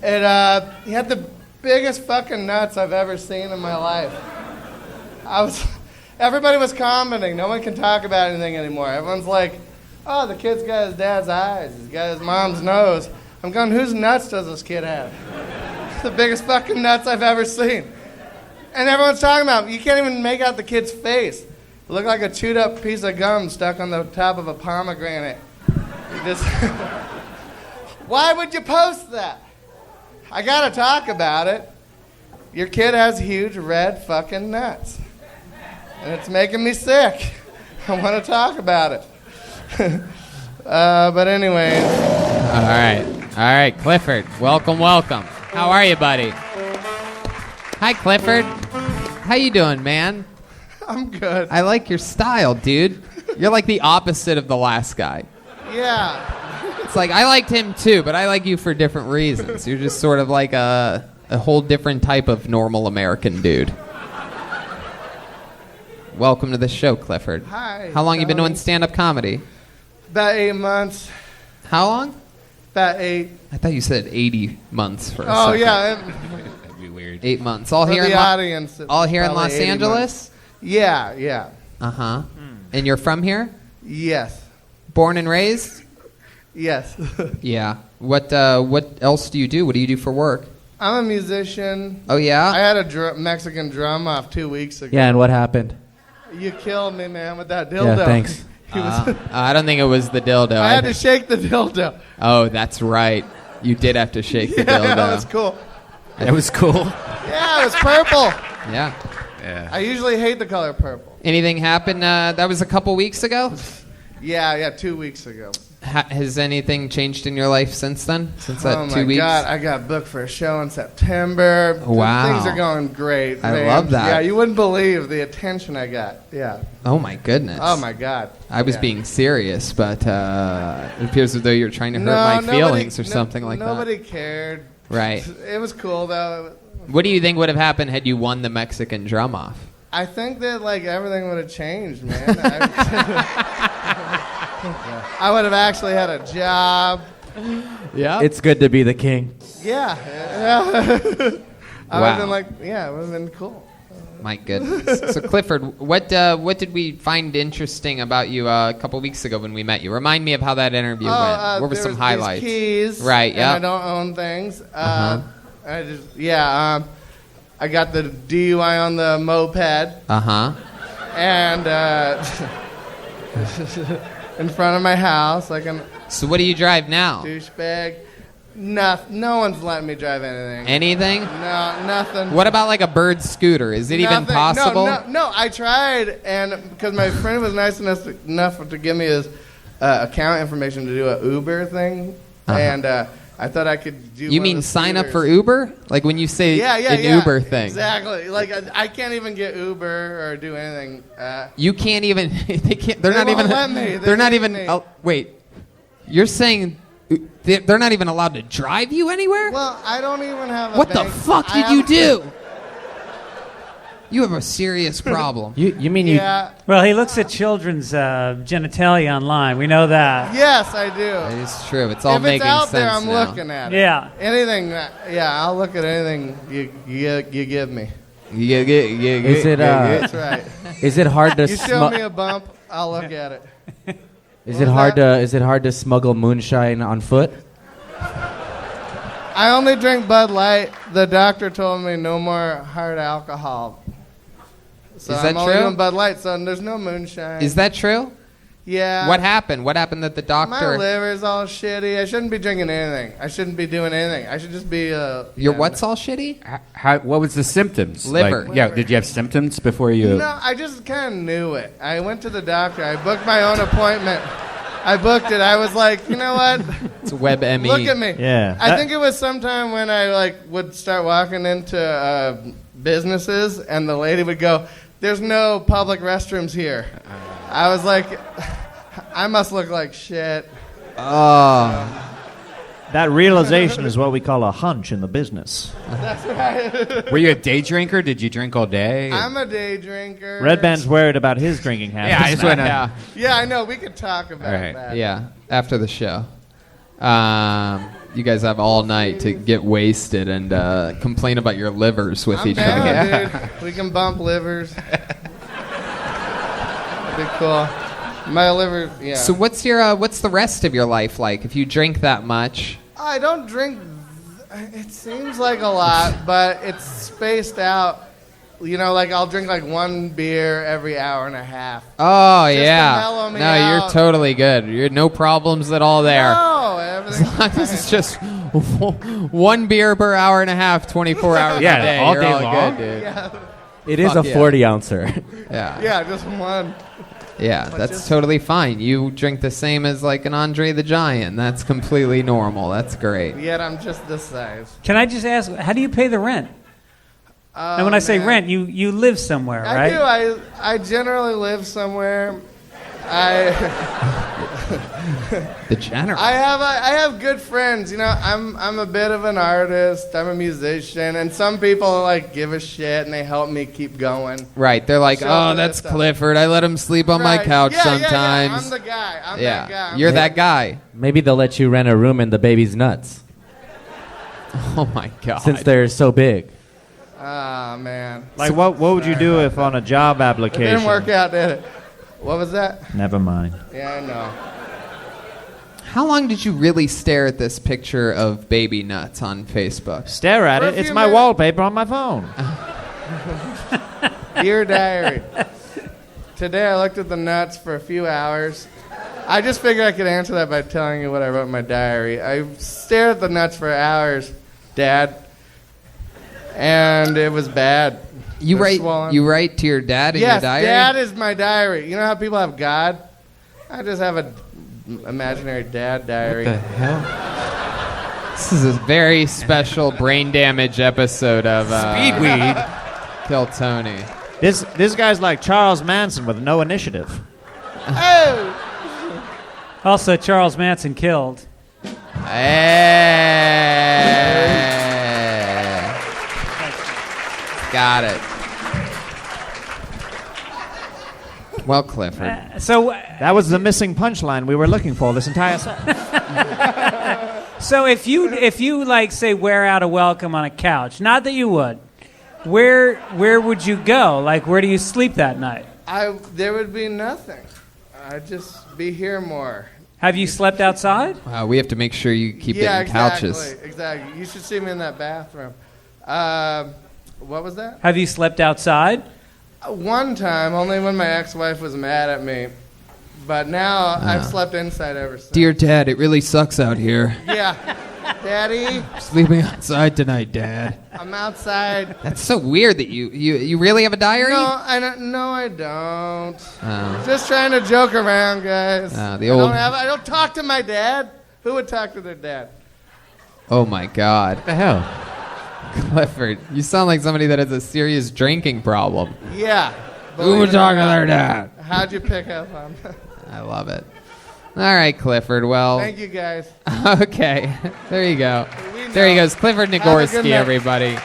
He had the biggest fucking nuts I've ever seen in my life. Everybody was commenting. No one can talk about anything anymore. Everyone's like, oh, the kid's got his dad's eyes. He's got his mom's nose. I'm going, whose nuts does this kid have? The biggest fucking nuts I've ever seen. And everyone's talking about, you can't even make out the kid's face. It looked like a chewed up piece of gum stuck on the top of a pomegranate. Why would you post that? I gotta talk about it. Your kid has huge red fucking nuts. And it's making me sick. I want to talk about it. But anyways. All right, Clifford. Welcome. How are you, buddy? Hi, Clifford. How you doing, man? I'm good. I like your style, dude. You're like the opposite of the last guy. Yeah. It's like I liked him too, but I like you for different reasons. You're just sort of like a whole different type of normal American dude. Welcome to the show, Clifford. Hi. How long you been Tony. doing stand-up comedy? About 8 months. How long? About 8. I thought you said 80 months for a Oh, second. yeah. That'd be weird. 8 months. All For here the in audience. all here in probably Los 80 Angeles? months. Yeah, yeah. Uh-huh. And you're from here? Yes. Born and raised? Yes. Yeah. What else do you do? What do you do for work? I'm a musician. Oh, yeah? I had a Mexican drum off 2 weeks ago. Yeah, and what happened? You killed me, man, with that dildo. Yeah, thanks. I don't think it was the dildo. I had to shake the dildo. Oh, that's right. You did have to shake the dildo. That was cool. That was cool. Yeah, it was purple. Yeah. Yeah. I usually hate the color purple. Anything happen? That was a couple weeks ago? Yeah, 2 weeks ago. Has anything changed in your life since then? Since that Oh 2 weeks? my God, I got booked for a show in September. Wow. Things are going great. I man. love that. Yeah, you wouldn't believe the attention I got. Yeah. Oh my goodness. Oh my God. I was Yeah. being serious, but it appears as though you're trying to hurt my feelings or something like that. Nobody cared. Right. It was cool though. What do you think would have happened had you won the Mexican drum off? I think that like everything would have changed, man. I would have actually had a job. Yeah. It's good to be the king. Yeah. I would have been like, yeah, it would have been cool. My goodness. So Clifford, what did we find interesting about you a couple weeks ago when we met you? Remind me of how that interview went. What were there some was highlights? These keys. Right. Yeah. And I don't own things. I got the DUI on the moped. And in front of my house, like a So what do you drive now? douchebag. No one's letting me drive anything. Anything? No, nothing. What about like a bird scooter? Is it even Nothing. possible? No, I tried, and because my friend was nice enough to give me his account information to do a Uber thing, and I thought I could do. You one mean of the sign up for scooters. Uber? Like when you say an Uber thing? Exactly. Like I can't even get Uber or do anything. You can't even. They can't. They're They not won't even. let me. They're not hate even. me. Oh, wait. You're saying they're not even allowed to drive you anywhere? Well, I don't even have. What the fuck did you do? You have a serious problem. You mean Yeah. Well, he looks at children's genitalia online. We know that. Yes, I do. It is true. It's all If making it's out sense there, I'm now. looking at it. Yeah. Anything. Yeah, I'll look at anything you give me. Is it That's right. is it hard to You show me a bump, I'll look at it. is it hard to smuggle moonshine on foot? I only drink Bud Light. The doctor told me no more hard alcohol. So Is that I'm only true? doing Bud Light, so there's no moonshine. Is that true? Yeah. What happened? What happened that the My doctor? liver's all shitty. I shouldn't be drinking anything. I shouldn't be doing anything. I should just be. Your what's all shitty? What was the symptoms? Liver. Like, yeah, did you have symptoms before you? No, I just kind of knew it. I went to the doctor. I booked my own appointment. I booked it. I was like, you know what? It's WebME. Look at me. Yeah. I think it was sometime when I would start walking into businesses, and the lady would go, "There's no public restrooms here." I was like, I must look like shit. Oh. That realization is what we call a hunch in the business. That's right. Were you a day drinker? Did you drink all day? I'm a day drinker. Redban's worried about his drinking habits. Yeah, I just went. Yeah. Yeah, I know. We could talk about All right. that. Yeah. After the show. You guys have all night to get wasted and complain about your livers with I'm each down, other. dude. We can bump livers. That'd be cool. My liver, yeah. So what's the rest of your life like if you drink that much? I don't drink. It seems like a lot, but it's spaced out. You know, like I'll drink like one beer every hour and a half. Oh Just to yeah. mellow me No, out. you're totally good. You're no problems at all there. No, everything's As long as it's just one beer per hour and a half, 24 hours Yeah, a day. all you're day all long. good, dude. yeah, It is Fuck a yeah. 40-ouncer. Yeah. yeah, just one. Yeah, that's totally fine. You drink the same as like an Andre the Giant. That's completely normal. That's great. Yet I'm just this size. Can I just ask, how do you pay the rent? And when I say man. rent, you live somewhere, I right? do. I generally live somewhere. The general. I have good friends. You know, I'm a bit of an artist. I'm a musician, and some people like give a shit and they help me keep going. Right. They're like, So oh, that's stuff. Clifford. I let him sleep on my Right. couch Yeah, sometimes. Yeah. I'm the guy. I'm that guy. You're that guy. Maybe they'll let you rent a room in the baby's nuts Oh my god. since they're so big. Ah, man. Like, what would you do if on a job It application? didn't work out, did it? What was that? Never mind. Yeah, I know. How long did you really stare at this picture of baby nuts on Facebook? Stare at For a it. It's few my minutes. wallpaper on my phone. Dear Diary. Today I looked at the nuts for a few hours. I just figured I could answer that by telling you what I wrote in my diary. I stared at the nuts for hours, Dad, and it was bad. You They're write swollen. you write to your dad in Yes, your diary? Dad is my diary. You know how people have God? I just have a imaginary dad diary. This is a very special brain damage episode of Speedweed. Kill Tony. This guy's like Charles Manson with no initiative. Oh! Also, Charles Manson killed. Hey. Got it. Well, Clifford. So That was the missing punchline we were looking for this entire set. So if you like say wear out a welcome on a couch, not that you would, where would you go? Like where do you sleep that night? There would be nothing. I'd just be here more. Have you slept outside? We have to make sure you keep it in couches. Exactly. You should see me in that bathroom. What was that? Have you slept outside? One time, only when my ex-wife was mad at me. But now I've slept inside ever since. Dear Dad, it really sucks out here. Yeah. Daddy, Sleeping outside tonight, Dad. I'm outside. That's so weird that you really have a diary? No, I don't. No, I don't. Oh. Just trying to joke around, guys. The old- I don't talk to my dad. Who would talk to their dad? Oh my God. What the hell? Clifford, you sound like somebody that has a serious drinking problem. Yeah. Who would talk to their dad? How'd you pick up on that? I love it. All right, Clifford. Well, Thank you, guys. okay. There you go. We There he know. goes. Clifford Have a good Nagorski, night. everybody.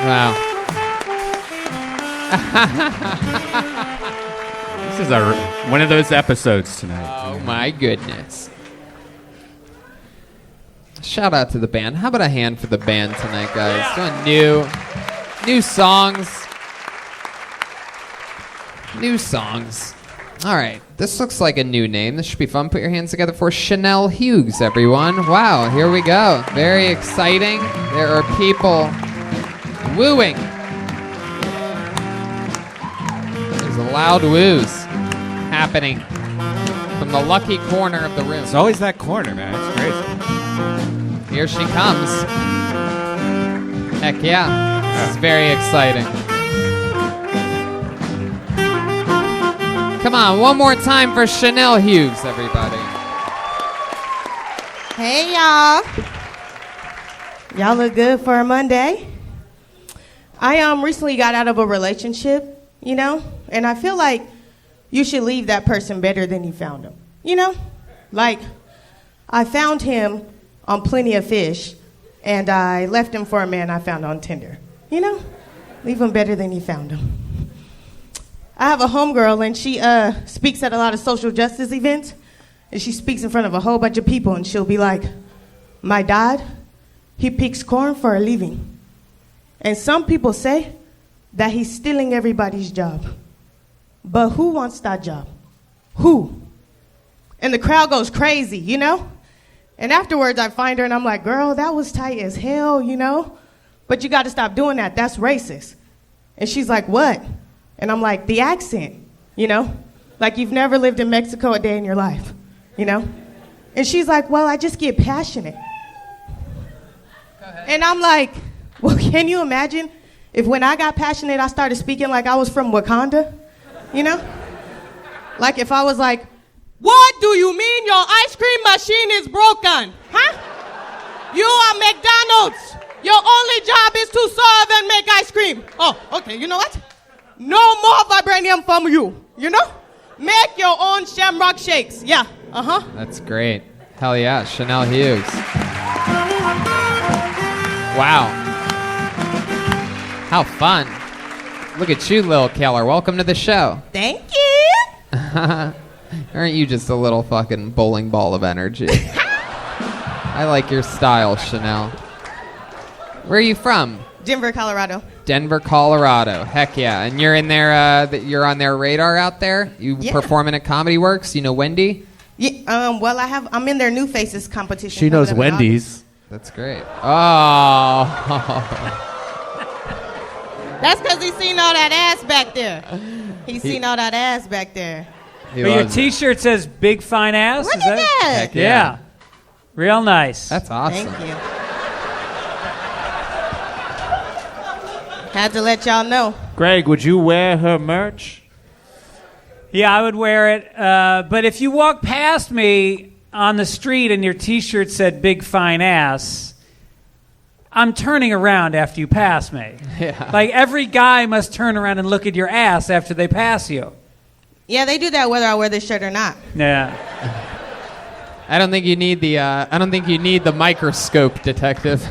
Wow. This is one of those episodes tonight. Oh my goodness. Shout out to the band. How about a hand for the band tonight, guys? Doing new songs. New songs. All right. This looks like a new name. This should be fun. Put your hands together for Chanel Hughes, everyone. Wow, here we go. Very exciting. There are people wooing. There's a loud woos happening from the lucky corner of the room. It's always that corner, man. It's crazy. Here she comes. Heck yeah. This is very exciting. Come on, one more time for Chanel Hughes, everybody. Hey, y'all. Y'all look good for a Monday. I recently got out of a relationship, you know, and I feel like you should leave that person better than you found him, you know? Like, I found him on Plenty of Fish, and I left him for a man I found on Tinder. You know? Leave him better than you found him. I have a homegirl, and she speaks at a lot of social justice events, and she speaks in front of a whole bunch of people, and she'll be like, my dad, he picks corn for a living. And some people say that he's stealing everybody's job. But who wants that job? Who? And the crowd goes crazy, you know? And afterwards, I find her, and I'm like, girl, that was tight as hell, you know? But you got to stop doing that. That's racist. And she's like, what? And I'm like, the accent, you know? Like you've never lived in Mexico a day in your life, you know? And she's like, well, I just get passionate. And I'm like, well, can you imagine if when I got passionate, I started speaking like I was from Wakanda, you know? Like if I was like, what do you mean your ice cream machine is broken? Huh? You are McDonald's. Your only job is to serve and make ice cream. Oh, okay, you know what? No more vibranium from you, you know? Make your own shamrock shakes. Yeah. That's great. Hell yeah, Chanel Hughes. Wow. How fun. Look at you, Lil Keller. Welcome to the show. Thank you. Aren't you just a little fucking bowling ball of energy? I like your style, Chanel. Where are you from? Denver, Colorado. Denver, Colorado. Heck yeah. And you're in there, you're on their radar out there? You performing at Comedy Works? You know Wendy? Yeah, well, I'm in their New Faces competition. She knows Wendy's. That's great. Oh. That's because he's seen all that ass back there. He's seen all that ass back there. But your T-shirt says "Big Fine Ass." Look at that. Heck Yeah. Real nice. That's awesome. Thank you. Had to let y'all know. Greg, would you wear her merch? Yeah, I would wear it. But if you walk past me on the street and your T-shirt said "Big Fine Ass," I'm turning around after you pass me. Yeah. Like every guy must turn around and look at your ass after they pass you. Yeah, they do that whether I wear this shirt or not. Yeah. I don't think you need the microscope, detective.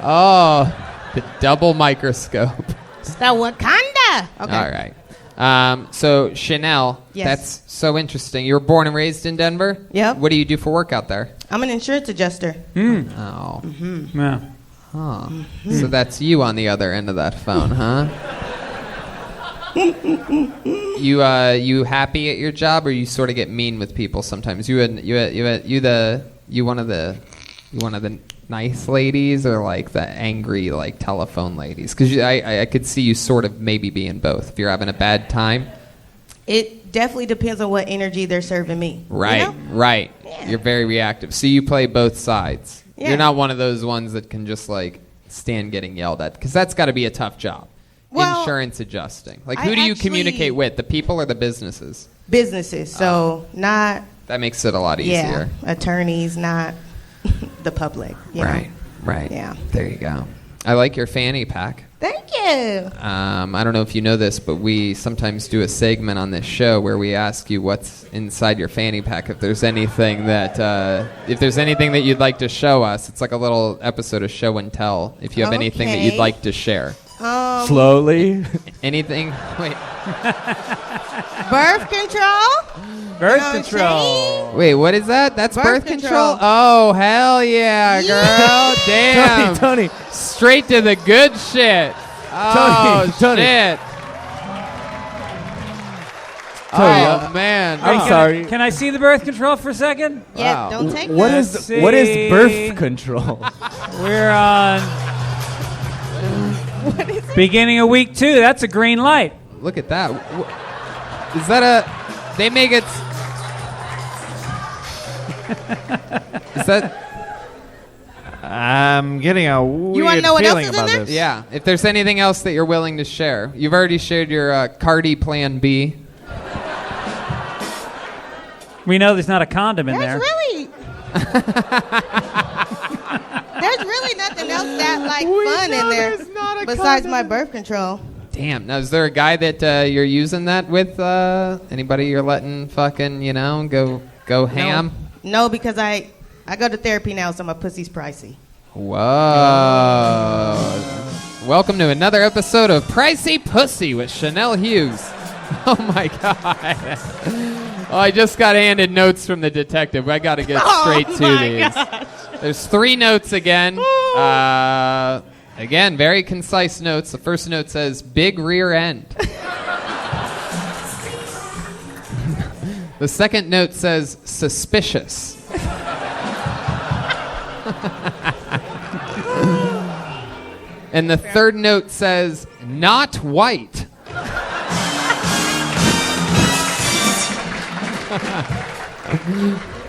Oh, the double microscope. It's the Wakanda. Okay. All right. So Chanel, Yes. that's so interesting. You were born and raised in Denver? Yep. What do you do for work out there? I'm an insurance adjuster. Oh. Yeah. Huh. So that's you on the other end of that phone, huh? You happy at your job, or you sort of get mean with people sometimes? You one of the nice ladies, or like the angry like telephone ladies? Because I could see you sort of maybe being both. If you're having a bad time. It definitely depends on what energy they're serving me. Right, You know? right. Yeah. You're very reactive. So you play both sides. Yeah. You're not one of those ones that can just like stand getting yelled at, because that's got to be a tough job. Well, Insurance adjusting. Like, I who do you actually- communicate with? The people or the businesses? Businesses, so not That makes it a lot easier. attorneys, not the public. You know? Right. Yeah. There you go. I like your fanny pack. Thank you. I don't know if you know this, but we sometimes do a segment on this show where we ask you what's inside your fanny pack. If there's anything that you'd like to show us, it's like a little episode of Show and Tell. If you have anything that you'd Okay. like to share, Slowly. anything. Wait, Birth control. Birth what I'm control. wait. What is that? That's birth Birth control. control. Oh hell yeah, girl! Damn. Tony. Straight to the good shit. Oh Tony. shit. Tony, Oh man. I'm Can sorry. Can I see the birth control for a second? Yeah, Wow. don't take What that. is Let's what is see. birth control? We're on beginning of week 2. That's a green light. Look at that. Is that a? They make it. Is that? I'm getting a weird wanna know what else feeling is in about there? this. Yeah. If there's anything else that you're willing to share, you've already shared your Cardi Plan B. We know there's not a condom in there. There's really nothing else that like fun in there besides my birth control. Damn. Now, is there a guy that you're using that with? Anybody you're letting fucking go ham? No, because I go to therapy now, so my pussy's pricey. Whoa. Welcome to another episode of Pricey Pussy with Chanel Hughes. Oh my God. Oh, I just got handed notes from the detective. I got to get straight to these. There's 3 notes again. Again, very concise notes. The first note says, big rear end. The second note says, suspicious. And the third note says, not white.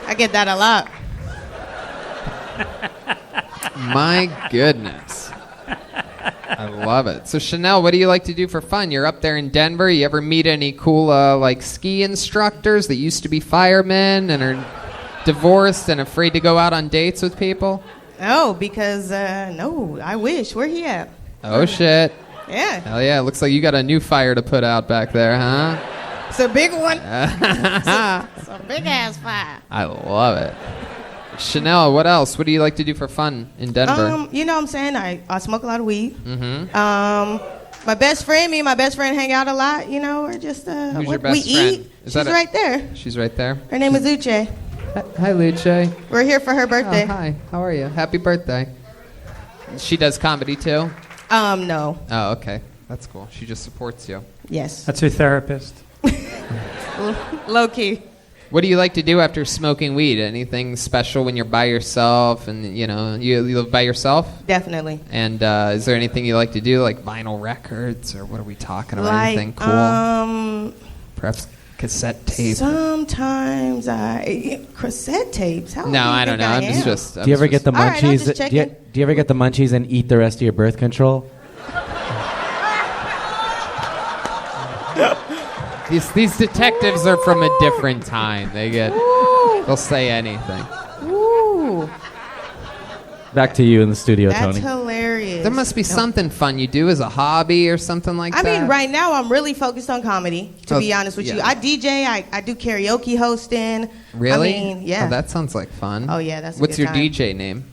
I get that a lot. My goodness. I love it. So Chanel, what do you like to do for fun? You're up there in Denver. You ever meet any cool like ski instructors that used to be firemen and are divorced and afraid to go out on dates with people? Oh, because no, I wish. Where he at? Oh shit. Yeah. Hell yeah. Looks like you got a new fire to put out back there, huh? It's a big one. It's a big ass fire. I love it. Chanel, what else? What do you like to do for fun in Denver? You know what I'm saying? I smoke a lot of weed. Mm-hmm. My best friend, me and my best friend hang out a lot, you know, we're just, Who's your we best eat. friend? She's right there. She's right there? Her name is Uche. Hi, Luce. We're here for her birthday. Oh, hi. How are you? Happy birthday. She does comedy too? No. Oh, okay. That's cool. She just supports you. Yes. That's her therapist. Low key. What do you like to do after smoking weed? Anything special when you're by yourself and, you know, you live by yourself? Definitely. And is there anything you like to do, like vinyl records, or what are we talking about? Like, Anything cool? Perhaps cassette tape? Sometimes cassette tapes? How old do you I don't think know. I I'm am? just Do you ever get the All right, I'm munchies? just do, you, checking. do you ever get the munchies and eat the rest of your birth control? These detectives are from a different time. They'll say anything. Ooh, Back to you in the studio, that's Tony. hilarious. There must be something fun you do as a hobby or something like that. I mean, right now I'm really focused on comedy, to be honest with you. yeah. I DJ, I do karaoke hosting. Really? I mean, yeah. Oh, that sounds like fun. Oh, yeah, that's a What's good your time. DJ name?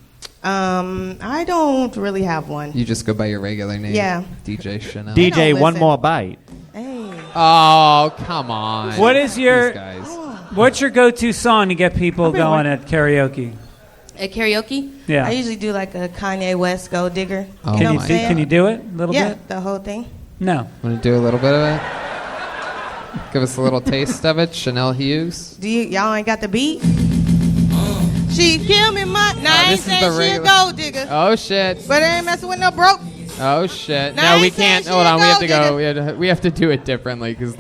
I don't really have one. You just go by your regular name? Yeah. DJ Chanel. They DJ, don't one listen. more bite. Hey. Oh, come on. What is your These guys. What's your go-to song to get people I've been going at karaoke? At karaoke? Yeah. I usually do like a Kanye West Gold Digger. Oh, You know Can what you I'm saying? can you do it a little Yeah, bit? the whole thing. No. Want to do a little bit of it? Give us a little taste of it, Chanel Hughes. Y'all ain't got the beat? She killed me, my. Now I ain't this is saying the she a regular- gold digger, Oh shit! but I ain't messing with no broke. Oh shit! Now I No, we ain't saying can't. she Hold a on, we have to gold go. We have to do it differently because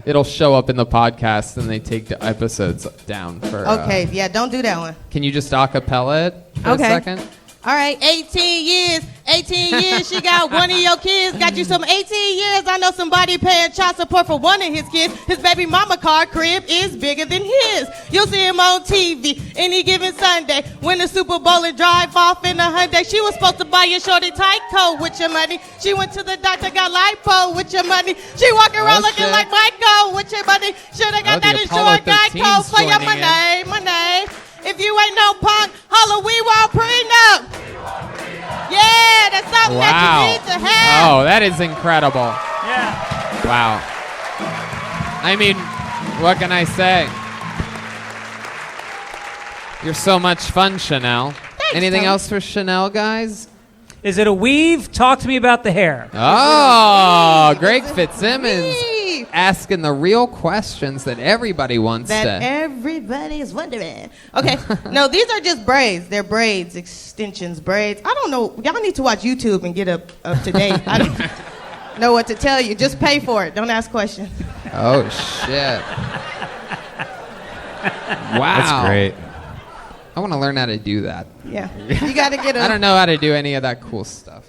it'll show up in the podcast and they take the episodes down for. Okay, yeah, don't do that one. Can you just acapella it for Okay. a second? All right, 18 years, she got one of your kids. Got you some 18 years. I know somebody paying child support for one of his kids. His baby mama car crib is bigger than his. You'll see him on TV any given Sunday. Win the Super Bowl and drive off in a Hyundai. She was supposed to buy your shorty tight coat with your money. She went to the doctor, got lipo with your money. She walking around looking shit. like Michael with your money. Shoulda got Oh, that the Apollo insured guy 13's coat for your joining money. If you ain't no punk, holla, we won't prenup. Yeah, that's something that you need to have. Oh, that is incredible. Yeah. Wow. I mean, what can I say? You're so much fun, Chanel. Anything Tony. else for Chanel, guys? Is it a weave? Talk to me about the hair. Oh, Greg Fitzsimmons Weave. asking the real questions that everybody wants That to. everybody is wondering. Okay, no, these are just braids. They're braids, extensions, braids. I don't know. Y'all need to watch YouTube and get up to date. I don't know what to tell you. Just pay for it. Don't ask questions. Oh, shit. Wow. That's great. I want to learn how to do that. Yeah, you got to get I a. don't know how to do any of that cool stuff.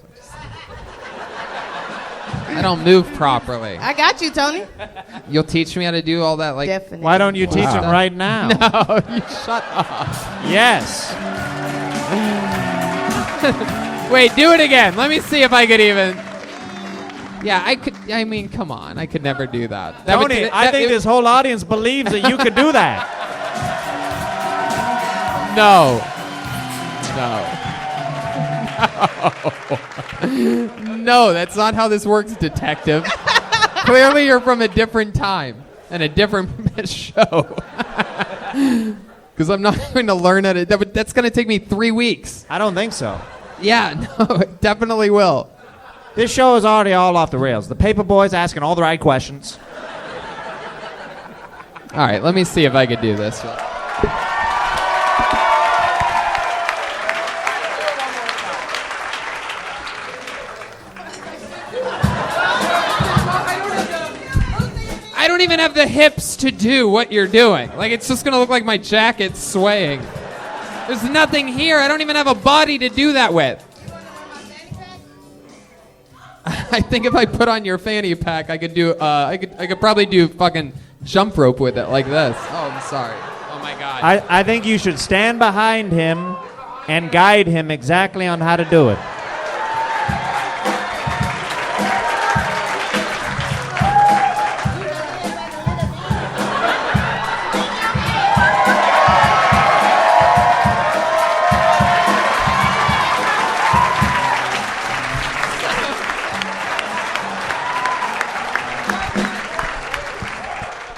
I don't move properly. I got you, Tony. You'll teach me how to do all that, like. Definitely. Why don't you teach Wow. him right now? No, you shut up. Yes. Wait, do it again. Let me see if I could even. Yeah, I could. I mean, come on. I could never do that. That would- Tony, that- I think it- this whole audience believes that you could do that. No. No, that's not how this works, detective. Clearly, you're from a different time and a different show. Because I'm not going to learn how to. That's going to take me 3 weeks. I don't think so. Yeah, no, it definitely will. This show is already all off the rails. The paper boy's asking all the right questions. All right, let me see if I could do this. I don't even have the hips to do what you're doing. Like, it's just going to look like my jacket's swaying. There's nothing here. I don't even have a body to do that with. I think if I put on your fanny pack, I could do. I could probably do fucking jump rope with it like this. Oh, I'm sorry. Oh my god. I think you should stand behind him and guide him exactly on how to do it.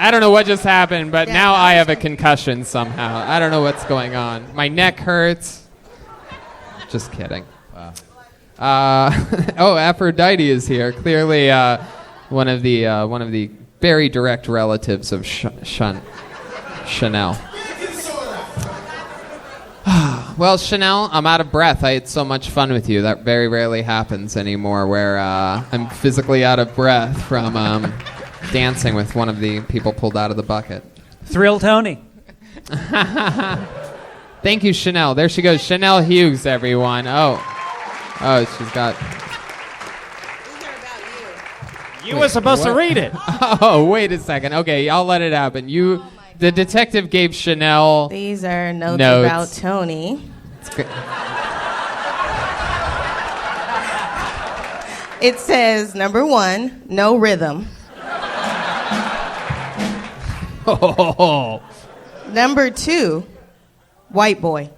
I don't know what just happened, but now I have a concussion somehow. I don't know what's going on. My neck hurts. Just kidding. Wow. Oh, Aphrodite is here. Clearly, one of the very direct relatives of Chanel. Well, Chanel, I'm out of breath. I had so much fun with you. That very rarely happens anymore, where I'm physically out of breath from dancing with one of the people pulled out of the bucket. Thrill Tony. Thank you, Chanel. There she goes. Chanel Hughes, everyone. Oh, she's got... You were supposed to read it. Oh, wait a second. Okay, I'll let it happen. The detective gave Chanel... These are notes about Tony. It's good. It says, number 1, no rhythm. Number 2, white boy.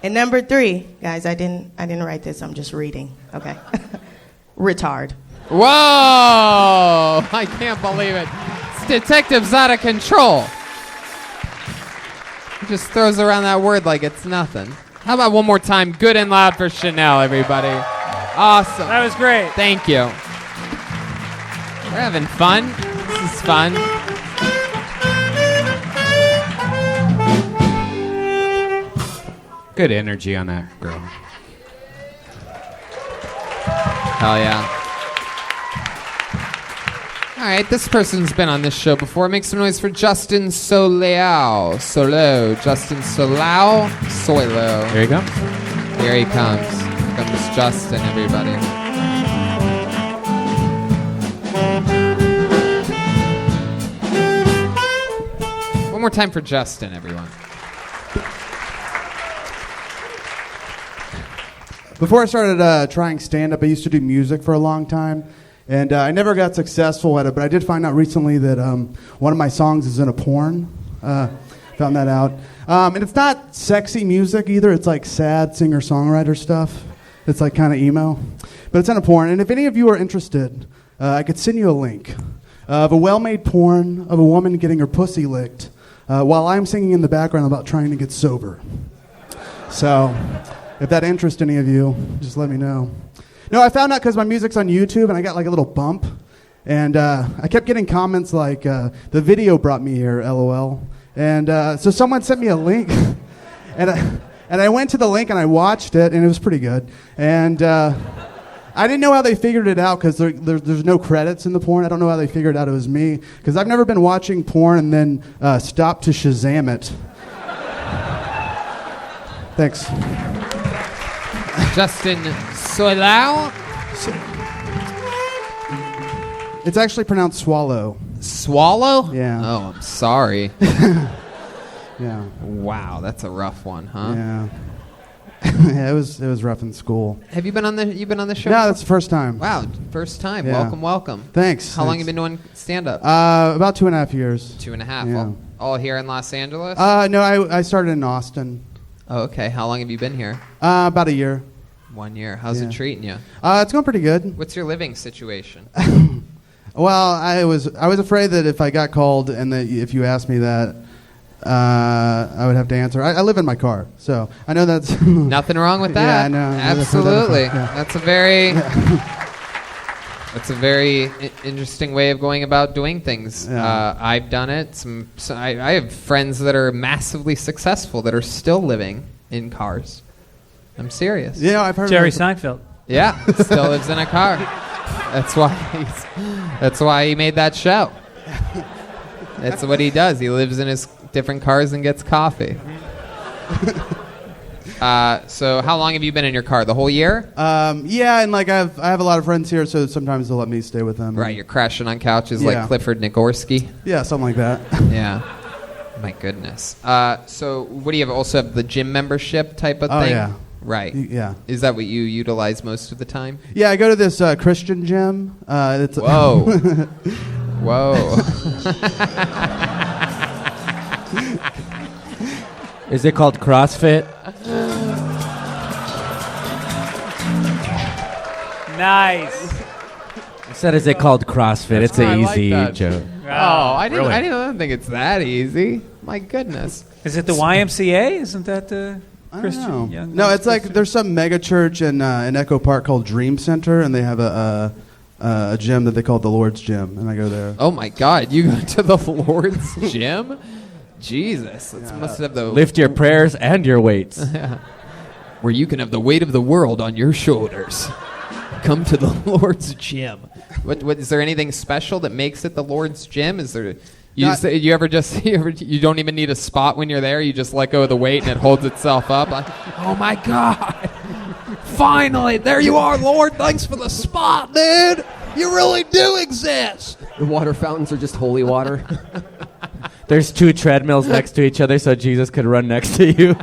And number 3, guys, I didn't write this. I'm just reading. Okay. Retard. Whoa! I can't believe it. This detective's out of control. He just throws around that word like it's nothing. How about one more time? Good and loud for Chanel, everybody. Awesome. That was great. Thank you. We're having fun. This is fun. Good energy on that girl. Hell yeah. All right, this person's been on this show before. Make some noise for Justin Soleil. Justin Soleil. Here he comes. Here he comes. Here comes Justin, everybody. One more time for Justin, everyone. Before I started trying stand-up, I used to do music for a long time, and I never got successful at it, but I did find out recently that one of my songs is in a porn. Found that out. And it's not sexy music either. It's like sad singer-songwriter stuff. It's like kind of emo. But it's in a porn, and if any of you are interested, I could send you a link of a well-made porn of a woman getting her pussy licked while I'm singing in the background about trying to get sober. So... if that interests any of you, just let me know. No, I found out because my music's on YouTube, and I got like a little bump. And I kept getting comments like, the video brought me here, LOL. And so someone sent me a link. and I went to the link, and I watched it, and it was pretty good. And I didn't know how they figured it out because there's no credits in the porn. I don't know how they figured out it was me because I've never been watching porn and then stopped to Shazam it. Thanks. Justin Soleil. It's actually pronounced swallow. Swallow? Yeah. Oh, I'm sorry. Yeah. Wow, that's a rough one, huh? Yeah. Yeah, it was rough in school. Have you been on the show? No, before? that's the first time. Wow, first time. Yeah. Welcome. Thanks. How long have you been doing stand-up? About 2.5 years. 2.5. Yeah. All here in Los Angeles? No, I started in Austin. Oh, okay. How long have you been here? About a year. 1 year. How's it treating you? It's going pretty good. What's your living situation? Well, I was afraid that if I got called and that if you asked me that, I would have to answer. I live in my car, so I know that's nothing wrong with that. Yeah, I know. Absolutely. Yeah. That's a very that's a very interesting way of going about doing things. Yeah. I've done it. I have friends that are massively successful that are still living in cars. I'm serious. Yeah, I've heard Jerry of Seinfeld. Yeah, still lives in a car. That's why he made that show. That's what he does. He lives in his different cars and gets coffee. So how long have you been in your car? The whole year? Yeah, and like I have a lot of friends here, so sometimes they'll let me stay with them. Right, you're crashing on couches Yeah. like Clifford Nagorski. Yeah, something like that. Yeah. My goodness. So what do you have? Also have the gym membership type of Oh, thing? yeah. Right. Yeah. Is that what you utilize most of the time? Yeah, I go to this Christian gym. It's Whoa. Whoa. Is it called CrossFit? Nice. Said, is it called CrossFit? It's an I like easy that. joke. Oh, I didn't think it's that easy. My goodness. Is it the YMCA? Isn't that the I don't Christian? know. Young No, Men's it's like Christian? there's some mega church in Echo Park called Dream Center, and they have a gym that they call the Lord's Gym, and I go there. Oh my God! You go to the Lord's gym? Jesus, that must have the Lift your prayers and your weights. where you can have the weight of the world on your shoulders. Come to the Lord's gym. What is there anything special that makes it the Lord's gym? Is there? You don't even need a spot when you're there. You just let go of the weight and it holds itself up. Oh my God! Finally, there you are, Lord. Thanks for the spot, dude. You really do exist. The water fountains are just holy water. There's 2 treadmills next to each other so Jesus could run next to you.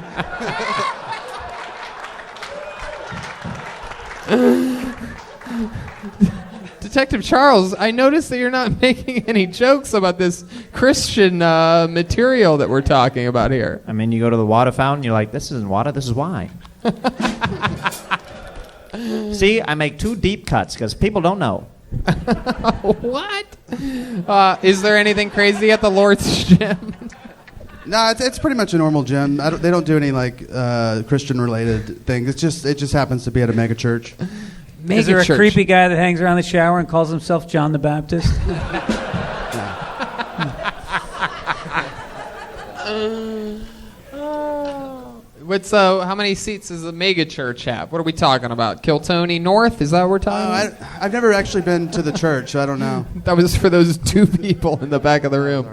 Detective Charles, I noticed that you're not making any jokes about this Christian material that we're talking about here. I mean, you go to the water fountain, you're like, this isn't water, this is wine. See, I make 2 deep cuts because people don't know. What? Is there anything crazy at the Lord's gym? No, it's pretty much a normal gym. They don't do any like Christian related things. It just happens to be at a mega church. Is there a creepy guy that hangs around the shower and calls himself John the Baptist? How many seats does the mega church have? What are we talking about? Kiltony North? Is that what we're talking about? I've never actually been to the church, so I don't know. That was for those 2 people in the back of the room.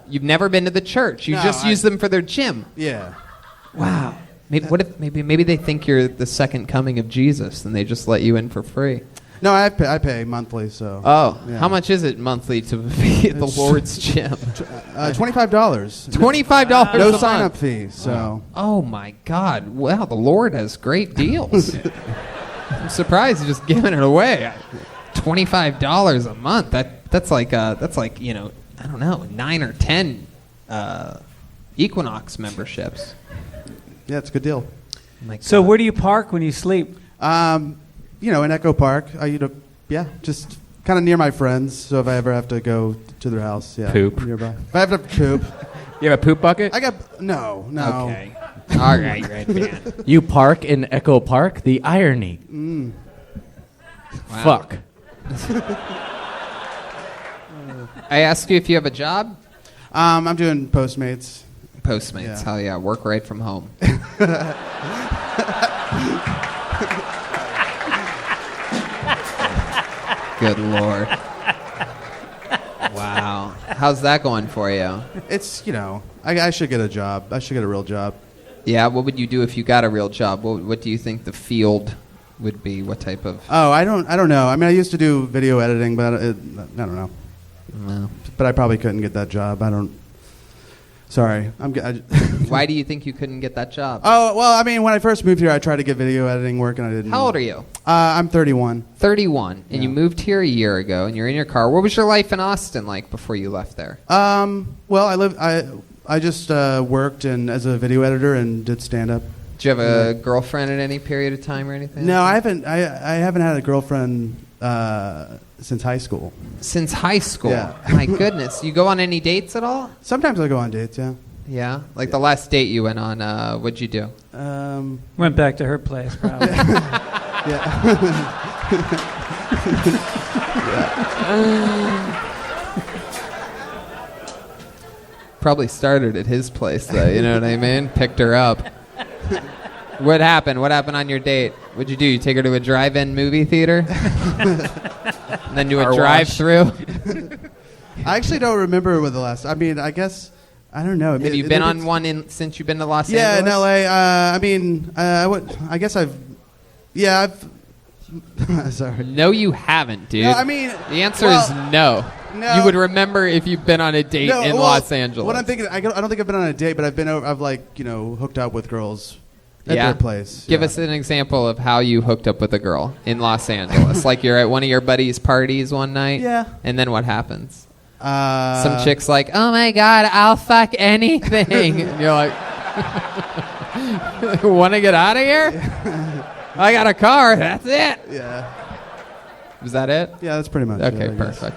You've never been to the church. You just use them for their gym. Yeah. Wow. Maybe they think you're the second coming of Jesus and they just let you in for free. No, I pay monthly, so. Oh, yeah. How much is it monthly to be at the Lord's gym? $25. $25 No a sign month. up fee. So. Oh my God! Wow, the Lord has great deals. I'm surprised he's just giving it away. $25 a month. That's like I don't know, 9 or 10 Equinox memberships. Yeah, it's a good deal. So where do you park when you sleep? In Echo Park. Just kind of near my friends. So if I ever have to go to their house, Poop. nearby. If I have to poop. You have a poop bucket? No. Okay. All right, Redban. You park in Echo Park? The irony. Wow. Fuck. I asked you if you have a job. I'm doing Postmates. Postmates, Yeah. hell yeah, work right from home. Good Lord. Wow. How's that going for you? It's, I should get a job. I should get a real job. Yeah, what would you do if you got a real job? What do you think the field would be? What type of... Oh, I don't know. I mean, I used to do video editing, but I don't know. No. But I probably couldn't get that job. Sorry. Why do you think you couldn't get that job? Oh, well, I mean, when I first moved here, I tried to get video editing work, and I didn't. How old are you? I'm 31. 31. And you moved here a year ago, and you're in your car. What was your life in Austin like before you left there? Well, I just worked as a video editor and did stand-up. Did you have a girlfriend at any period of time or anything? No, I haven't. I haven't had a girlfriend since high school. Since high school? Yeah. My goodness. You go on any dates at all? Sometimes I go on dates, yeah. Yeah? Like the last date you went on, what'd you do? Went back to her place, probably. Probably started at his place, though. You know what I mean? Picked her up. What happened? What happened on your date? What'd you do? You take her to a drive-in movie theater? And then do a drive-through? I actually don't remember what the last... I mean, I guess... I don't know. Have you been on one since you've been to Los Angeles? Angeles? Yeah, in L.A. I guess I've... Yeah, I've... Sorry. No, you haven't, dude. No, I mean... The answer is no. No. You would remember if you've been on a date in Los Angeles. What I'm thinking... I don't think I've been on a date, but I've been... I've hooked up with girls at their place. Give us an example of how you hooked up with a girl in Los Angeles. Like you're at one of your buddies' parties one night? Yeah. And then what happens? Some chick's like, oh my God, I'll fuck anything. And you're like, want to get out of here? I got a car. That's it. Yeah. Was that it? Yeah, that's pretty much it, Okay, I guess. perfect.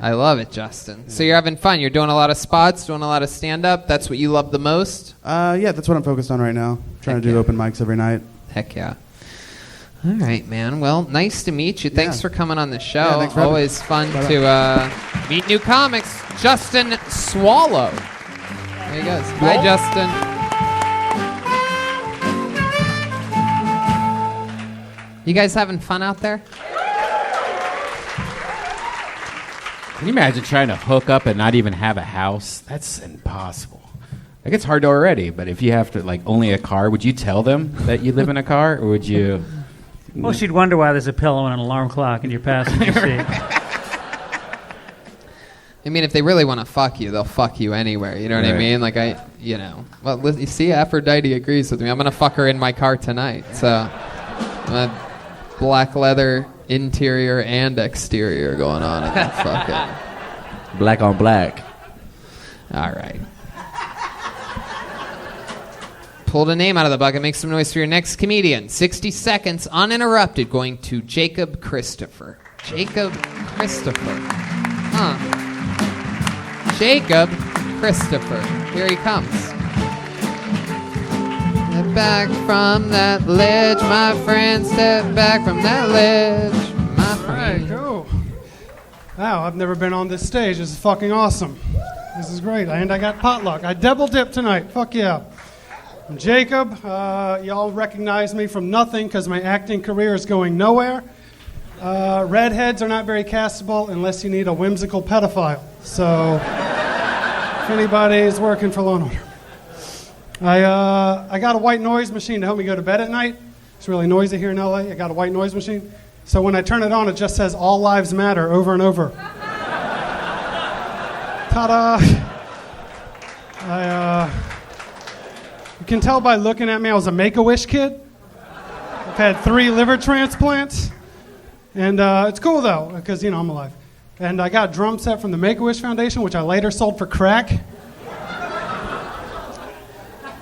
I love it, Justin. So you're having fun. You're doing a lot of spots, doing a lot of stand-up. That's what you love the most? Yeah, that's what I'm focused on right now. Trying to do open mics every night. Heck yeah. All right, man. Well, nice to meet you. Thanks for coming on the show. Yeah, thanks for having me. Always fun Bye-bye. to meet new comics. Justin Swallow. There he goes. Hi, Justin. You guys having fun out there? Can you imagine trying to hook up and not even have a house? That's impossible. Like, it's hard already, but if you have to, like, only a car, would you tell them that you live in a car, or would you? Well, she'd wonder why there's a pillow and an alarm clock in your passenger seat. I mean, if they really want to fuck you, they'll fuck you anywhere. You know what I Right. mean? Like, well, you see, Aphrodite agrees with me. I'm going to fuck her in my car tonight. So, black leather interior and exterior going on in that fucking. Black on black. All right. Pulled a name out of the bucket. Make some noise for your next comedian. 60 seconds, uninterrupted, going to Jacob Christopher. Jacob Christopher. Jacob Christopher. Here he comes. Step back from that ledge, my friend. Step back from that ledge, my friend. Go. Wow, I've never been on this stage. This is fucking awesome. This is great. And I got potluck. I double dipped tonight. Fuck yeah. I'm Jacob. Y'all recognize me from nothing because my acting career is going nowhere. Redheads are not very castable unless you need a whimsical pedophile. So, if anybody is working for Law & Order. I got a white noise machine to help me go to bed at night. It's really noisy here in LA. I got a white noise machine. So when I turn it on, it just says "All Lives Matter" over and over. Ta-da! You can tell by looking at me, I was a Make-A-Wish kid. I've had 3 liver transplants. And it's cool, though, because, I'm alive. And I got a drum set from the Make-A-Wish Foundation, which I later sold for crack.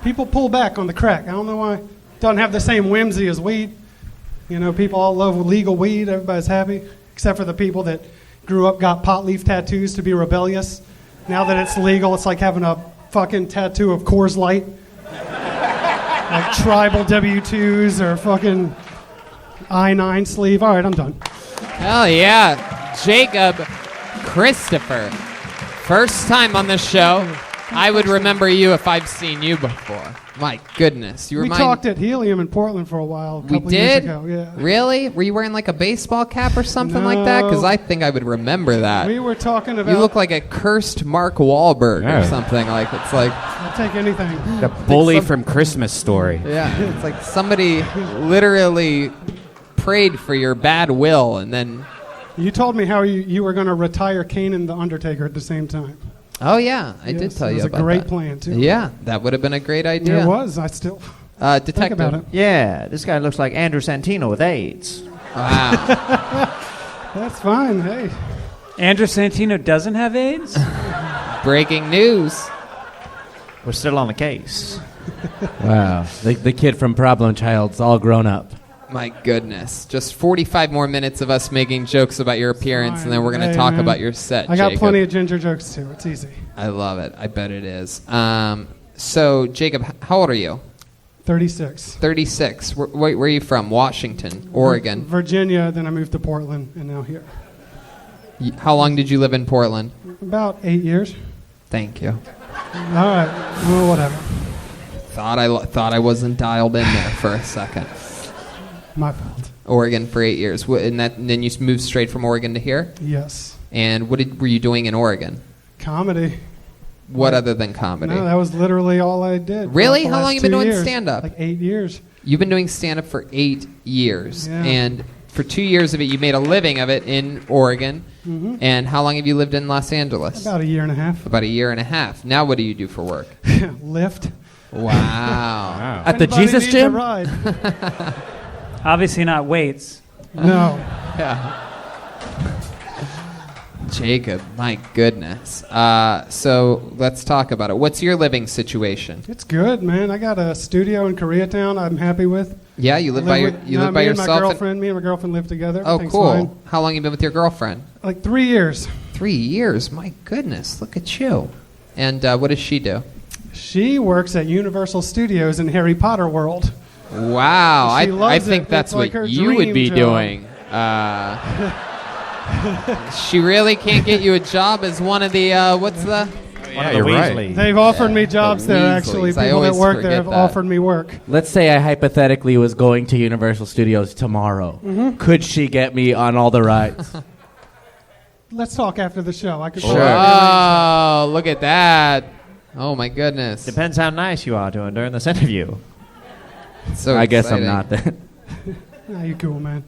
People pull back on the crack. I don't know why. It doesn't have the same whimsy as weed. People all love legal weed. Everybody's happy, except for the people that grew up, got pot leaf tattoos to be rebellious. Now that it's legal, it's like having a fucking tattoo of Coors Light. Like tribal W-2s or fucking I-9 sleeve. All right, I'm done. Hell yeah. Jacob Christopher. First time on the show. I would remember you if I've seen you before. My goodness. We talked at Helium in Portland for a while. We did? Years ago. Yeah. Really? Were you wearing like a baseball cap or something like that? Because I think I would remember that. We were talking about... You look like a cursed Mark Wahlberg or something. Like it's like... I'll take anything. The bully from Christmas Story. Yeah, it's like somebody literally prayed for your bad will and then... You told me how you were going to retire Kane and The Undertaker at the same time. Oh, yeah. I did tell you about that. It was a great plan, too. Yeah, that would have been a great idea. It was. I still Detective. think about it. Yeah, this guy looks like Andrew Santino with AIDS. Wow. That's fine. Hey. Andrew Santino doesn't have AIDS? Breaking news. We're still on the case. Wow. The kid from Problem Child's all grown up. My goodness. Just 45 more minutes of us making jokes about your appearance, and then we're going to Hey, talk man. about your set, I got Jacob. plenty of ginger jokes, too. It's easy. I love it. I bet it is. So, Jacob, how old are you? 36. 36. Where are you from? Washington, Oregon. Virginia, then I moved to Portland, and now here. How long did you live in Portland? About 8 years. Thank you. All right. Well, whatever. Thought I wasn't dialed in there for a second. My fault. Oregon for 8 years. And then you moved straight from Oregon to here? Yes. And what were you doing in Oregon? Comedy. What other than comedy? No, that was literally all I did. Really? for the How long last you been 2 doing years. stand-up? Like 8 years. You've been doing stand-up for 8 years. Yeah. And for 2 years of it, you made a living of it in Oregon. Mhm. And how long have you lived in Los Angeles? About a year and a half. About a year and a half. Now what do you do for work? Lift. Wow. At the Anybody Jesus needs a gym? ride. Obviously not weights. No. Yeah. Jacob, my goodness. So let's talk about it. What's your living situation? It's good, man. I got a studio in Koreatown I'm happy with. Yeah, you live by yourself? Me and my girlfriend live together. Oh, Everything's cool. fine. How long you been with your girlfriend? Like 3 years. 3 years? My goodness, look at you. And what does she do? She works at Universal Studios in Harry Potter World. Wow, She I loves think it. that's It's like what her you would dream be job. doing. She really can't get you a job as one of the, what's the? One of the Weasleys. They've offered me jobs the there, actually. Weasleys. I People that always work there forget have that. offered me work. Let's say I hypothetically was going to Universal Studios tomorrow. Mhm. Could she get me on all the rides? Let's talk after the show. I could Sure. Oh, look at that. Oh, my goodness. Depends how nice you are to her during this interview. So I guess I'm exciting. not then. Nah, you cool, man.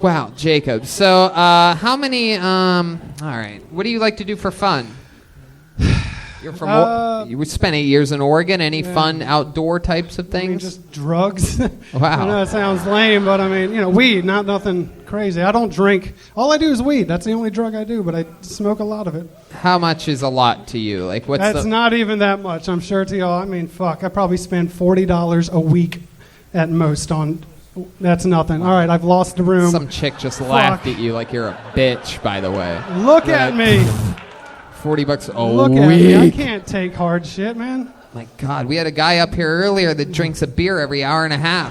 Wow, Jacob. So, how many, all right. What do you like to do for fun? You're from, you spent 8 years in Oregon. Any fun outdoor types of things? Just drugs. Wow. I know it sounds lame, but I mean, weed, not nothing crazy. I don't drink. All I do is weed. That's the only drug I do, but I smoke a lot of it. How much is a lot to you? Like, what's That's not even that much, I'm sure to y'all. I mean, fuck, I probably spend $40 a week at most on. That's nothing. All right, I've lost the room. Some chick just laughed at you like you're a bitch, by the way. Look at me. $40 a Look week. at me. I can't take hard shit, man. My God, we had a guy up here earlier that drinks a beer every hour and a half.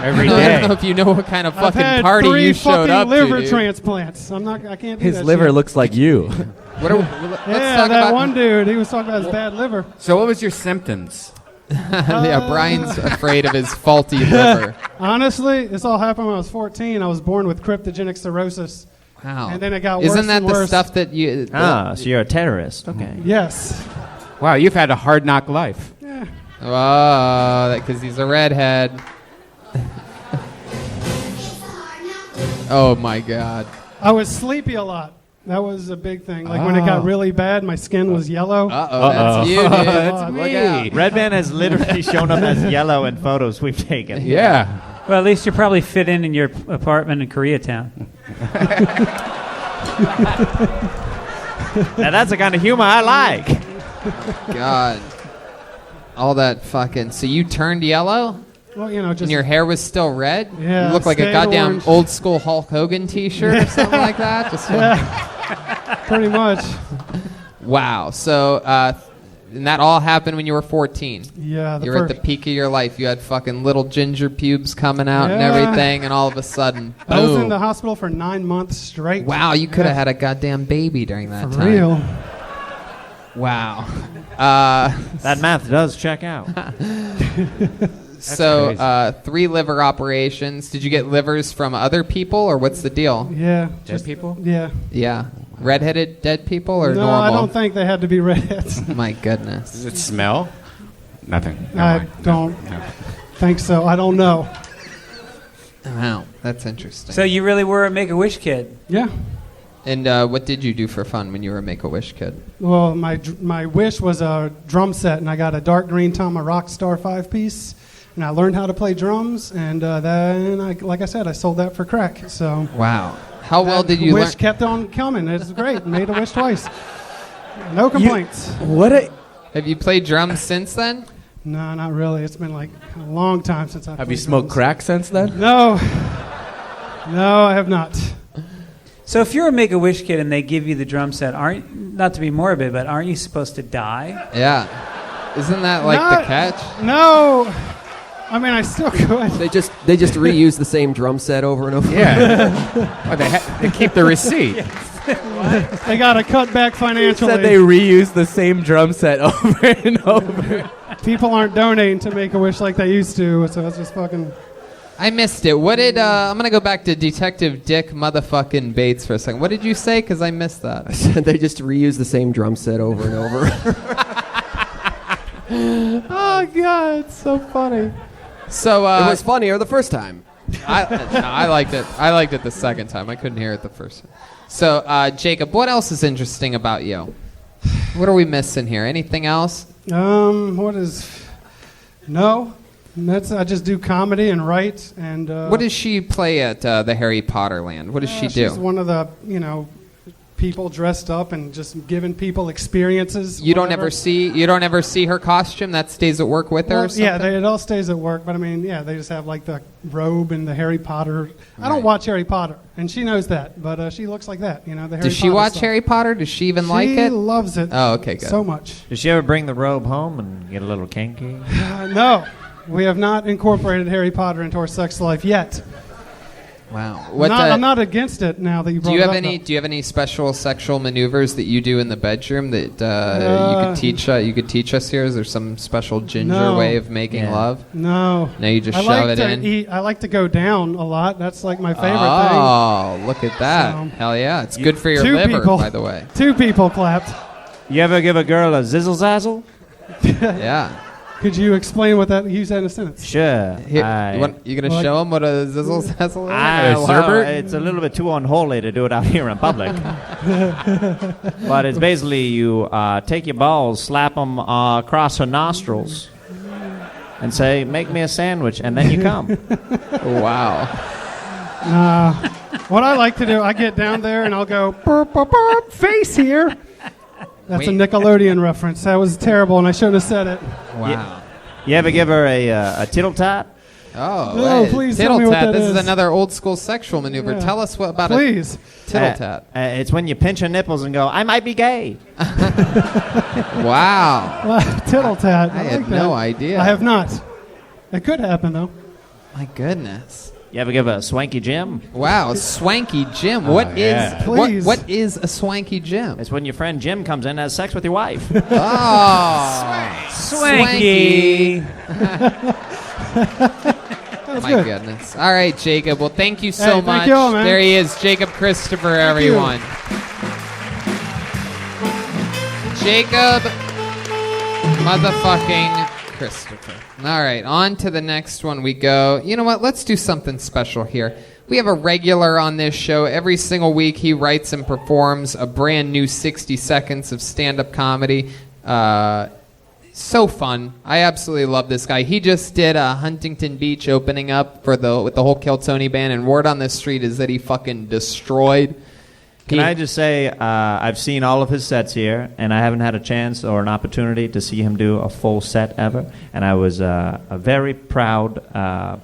Every I day. don't know if you know what kind of I've fucking had party 3 you showed fucking up liver to, dude. transplants. I can't do His that liver shit. looks like you. Let's Yeah, talk that about one dude, he was talking about his bad liver. So what was your symptoms? Yeah, Brian's afraid of his faulty liver. Honestly, this all happened when I was 14. I was born with cryptogenic cirrhosis. Wow. And then it got worse Isn't that and the worse. stuff that you... So you're a terrorist. Okay. Yes. Wow, you've had a hard knock life. Yeah. Oh, because he's a redhead. Oh, my God. I was sleepy a lot. That was a big thing. Like when it got really bad, my skin was yellow. Uh-oh, that's you, dude. That's Look me. out. Redban has literally shown up as yellow in photos we've taken. Yeah. Well, at least you probably fit in your apartment in Koreatown. Now that's the kind of humor I like. God. All that fucking... So you turned yellow? Well, just... And your hair was still red? Yeah, You look like a stayed goddamn orange. old school Hulk Hogan t-shirt or something like that? Just Pretty much. Wow. So, and that all happened when you were 14. Yeah. You were at the peak of your life. You had fucking little ginger pubes coming out and Yeah. everything, and all of a sudden, I was in boom. the hospital for 9 months straight. Wow, you could have had a goddamn baby during that For time. real. Wow. That math does check out. So, 3 liver operations. Did you get livers from other people, or what's the deal? Yeah. Dead people? Yeah. Yeah. Redheaded dead people or No, normal? I don't think they had to be redheads. My goodness. Does it smell? Nothing. No I way. don't No. think so. I don't know. Wow, that's interesting. So you really were a Make-A-Wish kid? Yeah. And what did you do for fun when you were a Make-A-Wish kid? Well, my wish was a drum set, and I got a dark green Tama Rockstar 5-piece, and I learned how to play drums, and then, like I said, I sold that for crack. So Wow. How well did you wish learn? kept on coming. It's great. Made a wish twice. No complaints. Have you played drums since then? No, not really. It's been like a long time since I've Have played you smoked drums. crack since then? No. No, I have not. So if you're a Make-A-Wish kid and they give you the drum set, not to be morbid, but aren't you supposed to die? Yeah. Isn't that like Not- the catch? No. I mean, I still could. They just reuse the same drum set over and over. Yeah. Oh, they keep the receipt. They got to cut back financially. Said they reuse the same drum set over and over. People aren't donating to Make-A-Wish like they used to, so it's just fucking... I missed it. What did, I'm going to go back to Detective Dick motherfucking Bates for a second. What did you say? Because I missed that. They just reuse the same drum set over and over. Oh, God. It's so funny. So, it was funnier the first time. I liked it. I liked it the second time. I couldn't hear it the first time. So, Jacob, what else is interesting about you? What are we missing here? Anything else? What is... No. And I just do comedy and write. And What does she play at the Harry Potter land? What does she do? She's one of the, people dressed up and just giving people experiences. You don't ever see her costume? That stays at work with her or something? Yeah, it all stays at work. But they just have like the robe and the Harry Potter. I don't watch Harry Potter, and she knows that. But she looks like that, the Harry Potter. Does she watch stuff. Harry Potter? Does she even like it? She loves it. Oh, okay, good. So much. Does she ever bring the robe home and get a little kinky? No, we have not incorporated Harry Potter into our sex life yet. Wow. I'm not against it now that you brought it up. Do you have any special sexual maneuvers that you do in the bedroom that you could teach us here? Is there some special ginger way of making love? No. No, you just shove it in? I like to go down a lot. That's like my favorite thing. Oh, look at that. Hell yeah. It's good for your liver, by the way. 2 people clapped. You ever give a girl a zizzle zazzle? Yeah. Could you explain what that? Use that in a sentence. Sure. You going to show them what a zizzle zazzle is? It's a little bit too unholy to do it out here in public. But it's basically you take your balls, slap them across her nostrils, and say, "Make me a sandwich," and then you come. Wow. What I like to do, I get down there and I'll go, burp, burp, burp, face here. That's a Nickelodeon reference. That was terrible, and I shouldn't have said it. Wow. You ever give her a tittle tat? Oh, no, please tell me what that This is. is another old school sexual maneuver. Yeah. Tell us about Please. Tittle tat. It's when you pinch her nipples and go, "I might be gay." Wow. Tittle tat. I had no idea. I have not. It could happen, though. My goodness. You ever give a swanky Jim? Wow, swanky Jim. What is a swanky Jim? It's when your friend Jim comes in and has sex with your wife. Oh, Swanky. My goodness. All right, Jacob. Well, thank you so much. Thank you all, man. There he is, Jacob Christopher, everyone. Jacob motherfucking Christopher. All right, on to the next one we go. You know what? Let's do something special here. We have a regular on this show. Every single week he writes and performs a brand new 60 seconds of stand-up comedy. So fun. I absolutely love this guy. He just did Huntington Beach opening up with the whole Keltoni band, and word on the street is that he fucking destroyed. Can I just say, I've seen all of his sets here, and I haven't had a chance or an opportunity to see him do a full set ever. And I was a very proud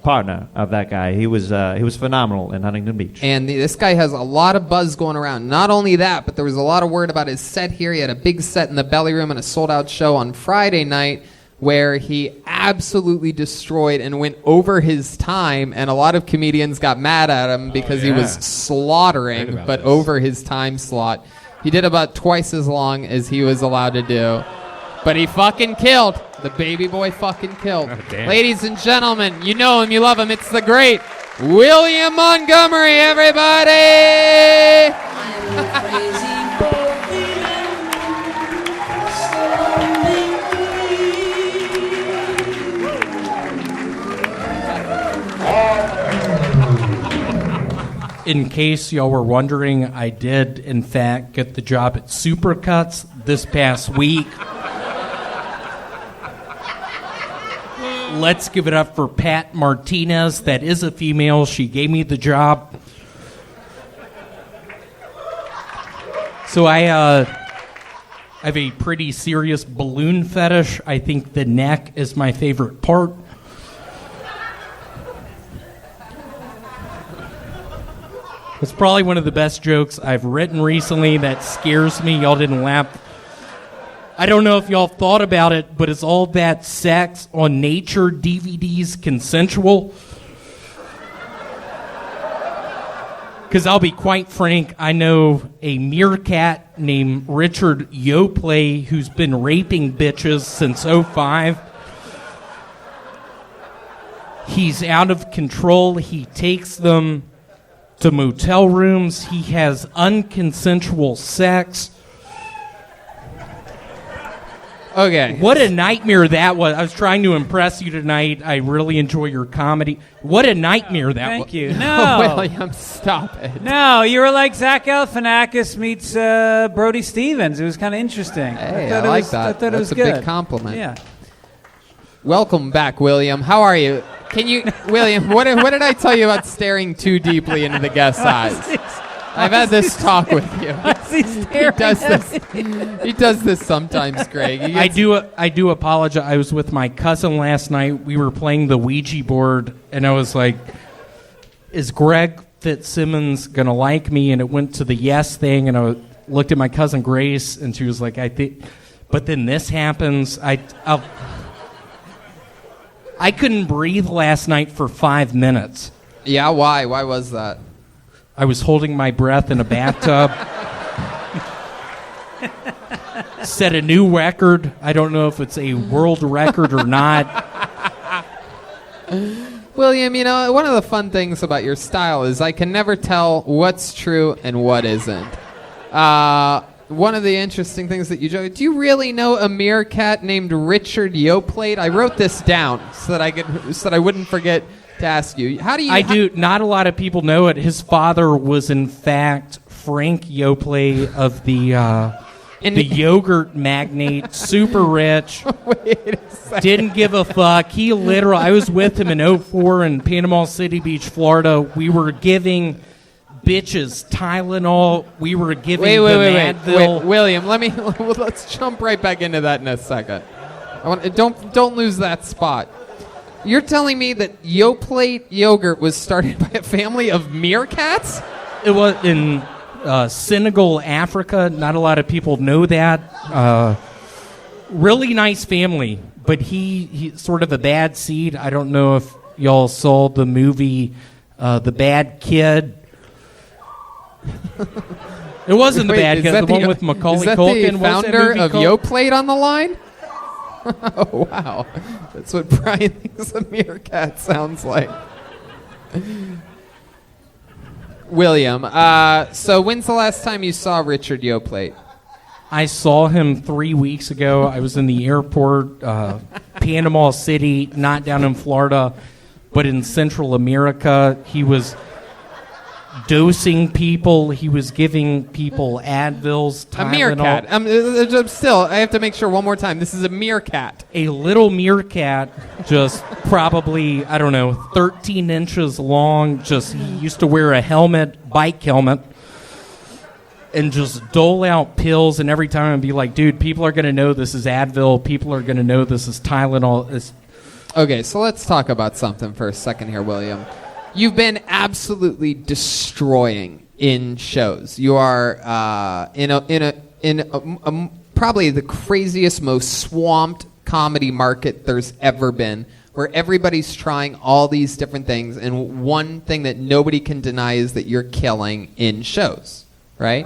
partner of that guy. He was phenomenal in Huntington Beach. And this guy has a lot of buzz going around. Not only that, but there was a lot of word about his set here. He had a big set in the Belly Room and a sold-out show on Friday night where he absolutely destroyed and went over his time, and a lot of comedians got mad at him because he was slaughtering, but over his time slot. He did about twice as long as he was allowed to do. But he fucking killed. The baby boy fucking killed. Oh, damn. Ladies and gentlemen, you know him, you love him. It's the great William Montgomery, everybody! In case y'all were wondering, I did, in fact, get the job at Supercuts this past week. Let's give it up for Pat Martinez. That is a female. She gave me the job. So I have a pretty serious balloon fetish. I think the neck is my favorite part. It's probably one of the best jokes I've written recently that scares me. Y'all didn't laugh. I don't know if y'all thought about it, but is all that sex on Nature DVDs consensual? Because I'll be quite frank, I know a meerkat named Richard Yoplait who's been raping bitches since 2005. He's out of control. He takes them to motel rooms. He has unconsensual sex. Okay. What a nightmare that was. I was trying to impress you tonight. I really enjoy your comedy. What a nightmare that was. Thank you. No. William, stop it. No, you were like Zach Galifianakis meets Brody Stevens. It was kind of interesting. Hey, I like that. I thought it was That's a good. big compliment. Yeah. Welcome back, William. How are you? Can you, William? What did I tell you about staring too deeply into the guest's eyes? I've had this talk with you. He does this sometimes, Greg. I do apologize. I was with my cousin last night. We were playing the Ouija board, and I was like, "Is Greg Fitzsimmons gonna like me?" And it went to the yes thing, and I looked at my cousin Grace, and she was like, "I think," but then this happens. I couldn't breathe last night for 5 minutes. Yeah, why? Why was that? I was holding my breath in a bathtub. Set a new record. I don't know if it's a world record or not. William, you know, one of the fun things about your style is I can never tell what's true and what isn't. One of the interesting things that you do you really know a meerkat named Richard Yoplate? I wrote this down so that I wouldn't forget to ask you. How do you? I do. Not a lot of people know it. His father was in fact Frank Yoplait of the yogurt magnate, super rich. Wait a second. Didn't give a fuck. He literally. I was with him in 2004 in Panama City Beach, Florida. We were giving bitches Tylenol. We were giving Advil. Wait, William, let's jump right back into that in a second. Don't lose that spot. You're telling me that Yoplait yogurt was started by a family of meerkats? It was in Senegal, Africa. Not a lot of people know that. Really nice family, but he sort of a bad seed. I don't know if y'all saw the movie The Bad Kid. It wasn't The Bad Kid, the one with Macaulay Culkin. Is that the founder of Yoplait on the line? Oh, wow. That's what Brian thinks a meerkat sounds like. William, so when's the last time you saw Richard Yoplait? I saw him 3 weeks ago. I was in the airport, Panama City, not down in Florida, but in Central America. He was dosing people. He was giving people Advils, Tylenol. A meerkat. Still, I have to make sure one more time. This is a meerkat. A little meerkat, just probably, 13 inches long. Just he used to wear a helmet, bike helmet, and just dole out pills. And every time I'd be like, dude, people are going to know this is Advil. People are going to know this is Tylenol. Okay, so let's talk about something for a second here, William. You've been absolutely destroying in shows. You are in probably the craziest, most swamped comedy market there's ever been, where everybody's trying all these different things, and one thing that nobody can deny is that you're killing in shows, right?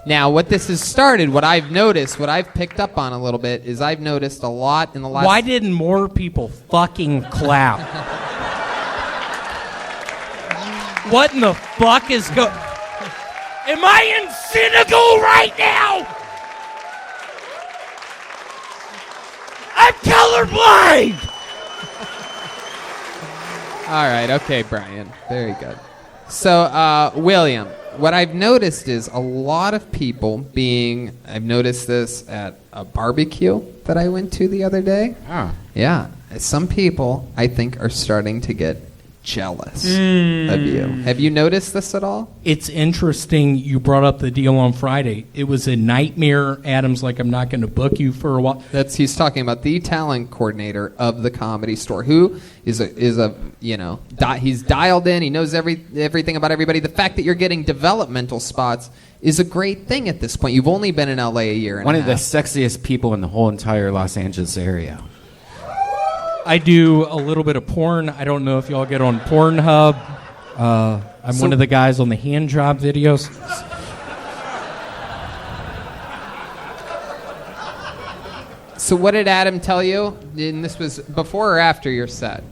Now, what this has started, what I've noticed, what I've picked up on a little bit, is I've noticed a lot in the last... Why didn't more people fucking clap? What in the fuck is Am I in Senegal right now? I'm colorblind! All right, okay, Brian. Very good. So, William, what I've noticed is a lot of people I've noticed this at a barbecue that I went to the other day. Oh. Yeah. Some people, I think, are starting to get jealous of you. Have you noticed this at all? It's interesting you brought up the deal on Friday. It was a nightmare. Adam's like, I'm not going to book you for a while. He's talking about the talent coordinator of the Comedy Store, who is he's dialed in. He knows everything about everybody. The fact that you're getting developmental spots is a great thing at this point. You've only been in LA a year and One a of the half. sexiest people in the whole entire Los Angeles area. I do a little bit of porn. I don't know if y'all get on Pornhub. I'm one of the guys on the hand job videos. So what did Adam tell you? And this was before or after your set?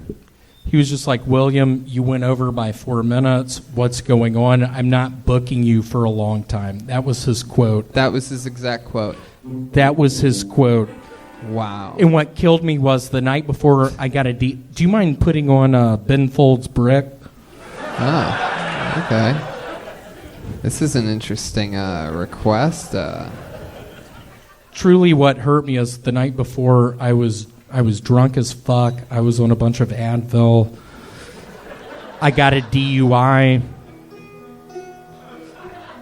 He was just like, William, you went over by 4 minutes. What's going on? I'm not booking you for a long time. That was his quote. That was his exact quote. That was his quote. Wow. And what killed me was the night before I got do you mind putting on Ben Folds' Brick? Oh, okay. This is an interesting request. Truly what hurt me is the night before I was I was drunk as fuck. I was on a bunch of Advil. I got a DUI.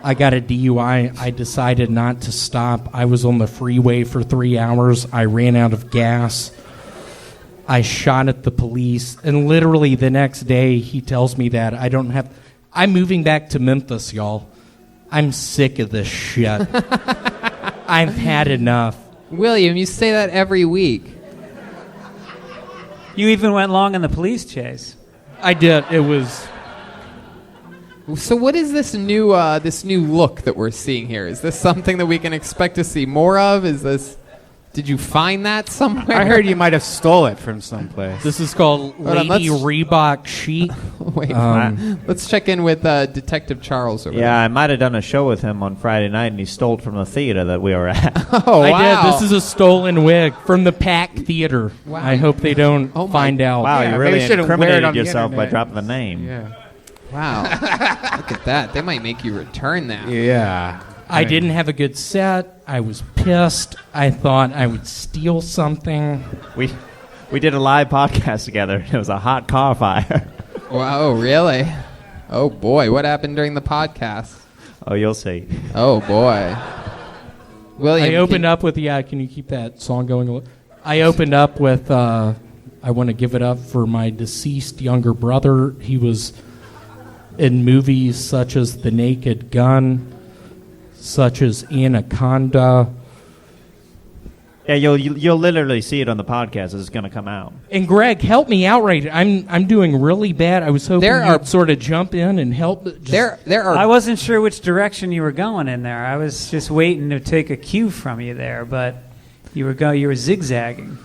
I decided not to stop. I was on the freeway for 3 hours. I ran out of gas. I shot at the police. And literally the next day, he tells me that I'm moving back to Memphis, y'all. I'm sick of this shit. I've had enough. William, you say that every week. You even went long in the police chase. I did. It was... So what is this new look that we're seeing here? Is this something that we can expect to see more of? Did you find that somewhere? I heard you might have stole it from someplace. This is called Lady Reebok Sheet. Wait, let's check in with Detective Charles over there. Yeah, I might have done a show with him on Friday night, and he stole it from the theater that we were at. Oh, wow. I did. This is a stolen wig from the Pack Theater. Wow. I hope they don't find out. Wow, Yeah, you really maybe shouldn't wear it incriminated on the yourself by internet. dropping the name. Yeah. Wow. Look at that. They might make you return that. Yeah. I didn't have a good set. I was pissed. I thought I would steal something. We did a live podcast together. It was a hot car fire. Wow, really? Oh, boy. What happened during the podcast? Oh, you'll see. Oh, boy. William, I opened up with, can you keep that song going a little? I opened up with, I want to give it up for my deceased younger brother. He was in movies such as The Naked Gun, such as Anaconda. Yeah, you'll literally see it on the podcast. It's going to come out. And Greg, help me out right. I'm doing really bad. I was hoping you'd sort of jump in and help. I wasn't sure which direction you were going in there. I was just waiting to take a cue from you there, but you were zigzagging.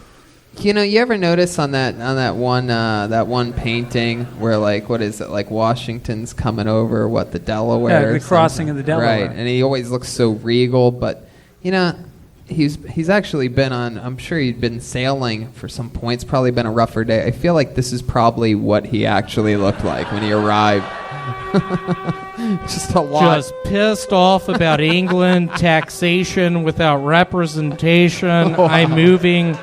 You know, you ever notice on that one painting where, like, what is it, like Washington's coming over the Delaware? Yeah, the crossing of the Delaware. Right, and he always looks so regal, but you know, he's actually been on. I'm sure he'd been sailing for some points. Probably been a rougher day. I feel like this is probably what he actually looked like when he arrived. Just a lot. Just pissed off about England, taxation without representation. Wow. I'm moving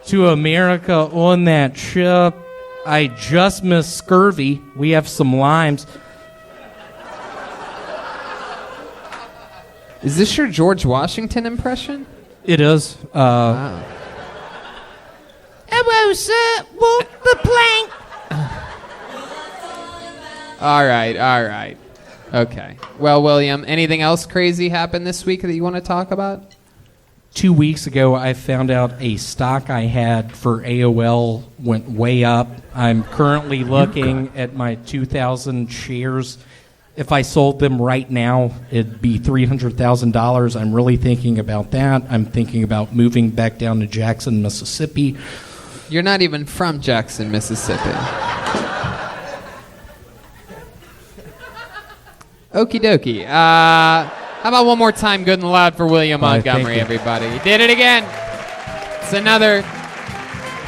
to America on that ship. I just missed scurvy. We have some limes. Is this your George Washington impression? It is. Wow. Hello, sir. Walk the plank. All right. Okay. Well, William, anything else crazy happened this week that you want to talk about? 2 weeks ago, I found out a stock I had for AOL went way up. I'm currently looking at my 2,000 shares. If I sold them right now, it'd be $300,000. I'm really thinking about that. I'm thinking about moving back down to Jackson, Mississippi. You're not even from Jackson, Mississippi. Okie dokie. How about one more time, good and loud for William Montgomery, everybody. He did it again. It's another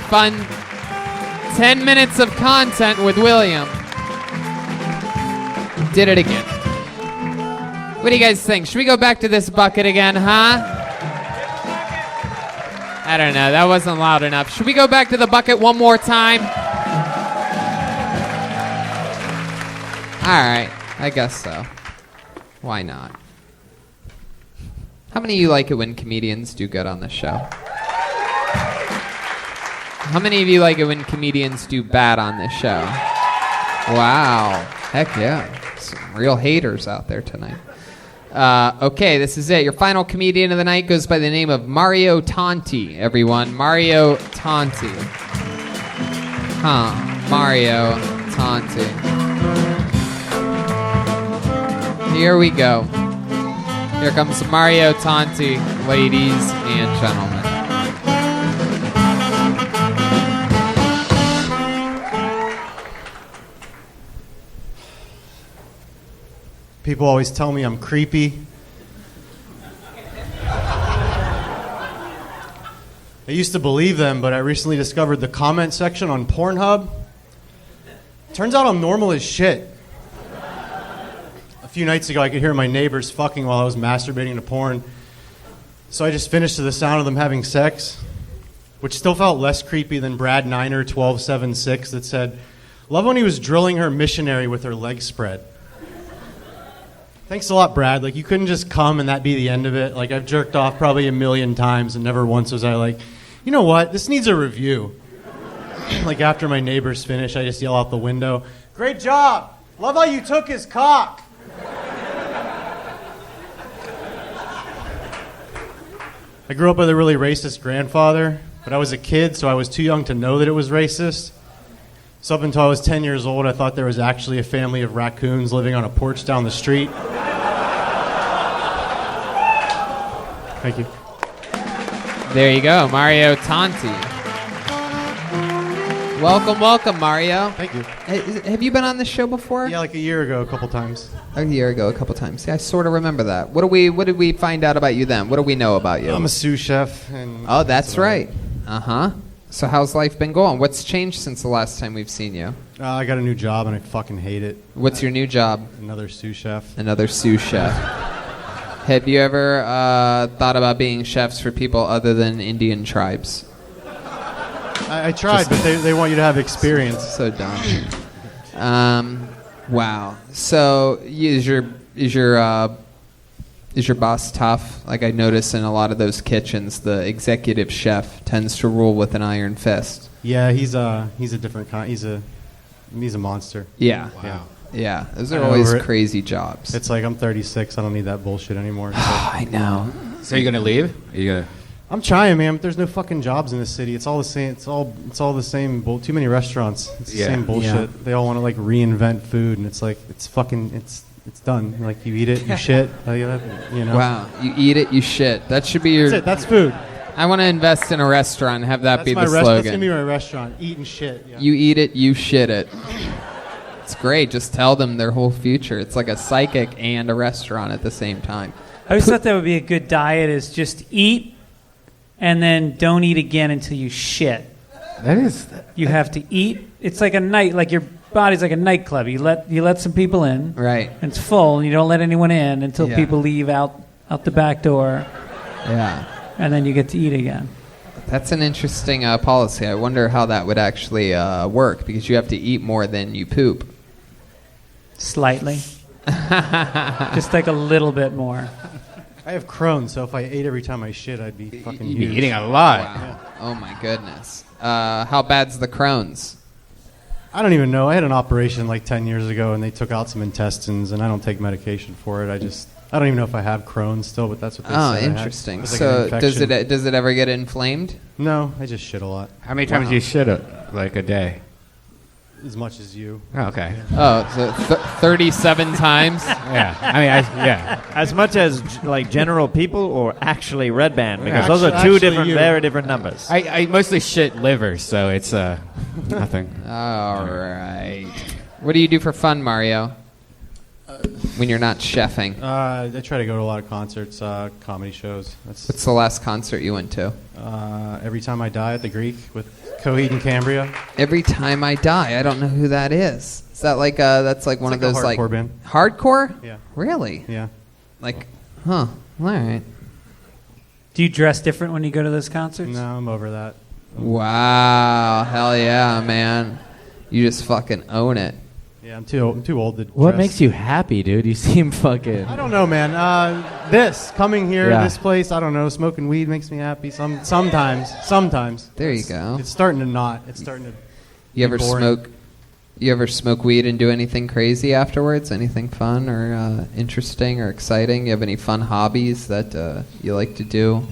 fun 10 minutes of content with William. Did it again. What do you guys think? Should we go back to this bucket again, huh? I don't know. That wasn't loud enough. Should we go back to the bucket one more time? All right. I guess so. Why not? How many of you like it when comedians do good on the show? How many of you like it when comedians do bad on this show? Wow. Heck yeah. Some real haters out there tonight. Okay, this is it. Your final comedian of the night goes by the name of Mario Tonti, everyone. Mario Tonti. Mario Tonti. Here we go. Here comes Mario Tonti, ladies and gentlemen. People always tell me I'm creepy. I used to believe them, but I recently discovered the comment section on Pornhub. Turns out I'm normal as shit. A few nights ago, I could hear my neighbors fucking while I was masturbating to porn. So I just finished to the sound of them having sex. which still felt less creepy than Brad Niner 1276 that said, "Love when he was drilling her missionary with her legs spread." Thanks a lot, Brad. Like, you couldn't just come and that be the end of it. Like, I've jerked off probably a million times, and never once was I like, you know what, this needs a review. Like, after my neighbors finish, I just yell out the window, "Great job! Love how you took his cock!" I grew up with a really racist grandfather, but I was a kid, so I was too young to know that it was racist. So up until I was 10 years old, I thought there was actually a family of raccoons living on a porch down the street. Thank you. There you go, Mario Tanti. Welcome, welcome, Mario. Thank you. Have you been on this show before? Yeah, like a year ago, a couple times. A year ago, a couple times. Yeah, I sort of remember that. What did we find out about you then? What do we know about you? I'm a sous chef. And oh, that's right. Uh-huh. So how's life been going? What's changed since the last time we've seen you? I got a new job, and I fucking hate it. What's your new job? Another sous chef. Another sous chef. Have you ever thought about being chefs for people other than Indian tribes? I tried, but they want you to have experience. So dumb. Wow. So is your boss tough? Like, I notice in a lot of those kitchens, the executive chef tends to rule with an iron fist. Yeah, he's a different kind. He's a monster. Yeah. Wow. Yeah. Those are always crazy jobs. It's like, I'm 36. I don't need that bullshit anymore. So. I know. So you're gonna leave? Are you gonna? I'm trying, man. But there's no fucking jobs in this city. It's all the same. It's all the same. Too many restaurants. It's the same bullshit. Yeah. They all want to like reinvent food, and it's like it's done. Like, you eat it, you shit. You know. Wow. You eat it, you shit. That should be your. That's it. That's food. I want to invest in a restaurant and have that be the slogan. That's gonna be my restaurant. Eat and shit. Yeah. You eat it, you shit it. It's great. Just tell them their whole future. It's like a psychic and a restaurant at the same time. I always thought that would be a good diet, is just eat and then don't eat again until you shit. That is. You have to eat. It's like a night, like your body's like a nightclub. You let some people in. Right. And it's full, and you don't let anyone in until people leave out the back door. Yeah. And then you get to eat again. That's an interesting policy. I wonder how that would actually work, because you have to eat more than you poop. Slightly. Just like a little bit more. I have Crohn's, so if I ate every time I shit, I'd be fucking huge. You'd be eating a lot. Wow. Yeah. Oh my goodness. How bad's the Crohn's? I don't even know. I had an operation like 10 years ago, and they took out some intestines, and I don't take medication for it. I don't even know if I have Crohn's still, but that's what they said. Oh, I had. interesting. It was like So an infection. does it ever get inflamed? No, I just shit a lot. How many times do you shit like a day? As much as you. Oh, okay. Oh, so 37 times? Yeah. I mean, yeah. As much as like general people or actually Redban, because Yeah. those are two Actually different, you. very different numbers. I mostly shit liver, so it's nothing. All right. What do you do for fun, Mario? When you're not chefing? I try to go to a lot of concerts, comedy shows. What's the last concert you went to? Every Time I Die at the Greek with Coheed and Cambria. Every Time I Die. I don't know who that is. Is that like that's like one of like a those like hardcore band. Hardcore? Yeah. Really? Yeah. Like, huh? All right. Do you dress different when you go to those concerts? No, I'm over that. Wow. Hell yeah, man. You just fucking own it. Yeah, I'm too old to What dress. makes you happy, dude? You seem fucking. I don't know, man. Coming here, this place, I don't know. Smoking weed makes me happy. Sometimes. There you go. It's starting to not. It's starting to. You ever be boring. smoke weed and do anything crazy afterwards? Anything fun or interesting or exciting? You have any fun hobbies that you like to do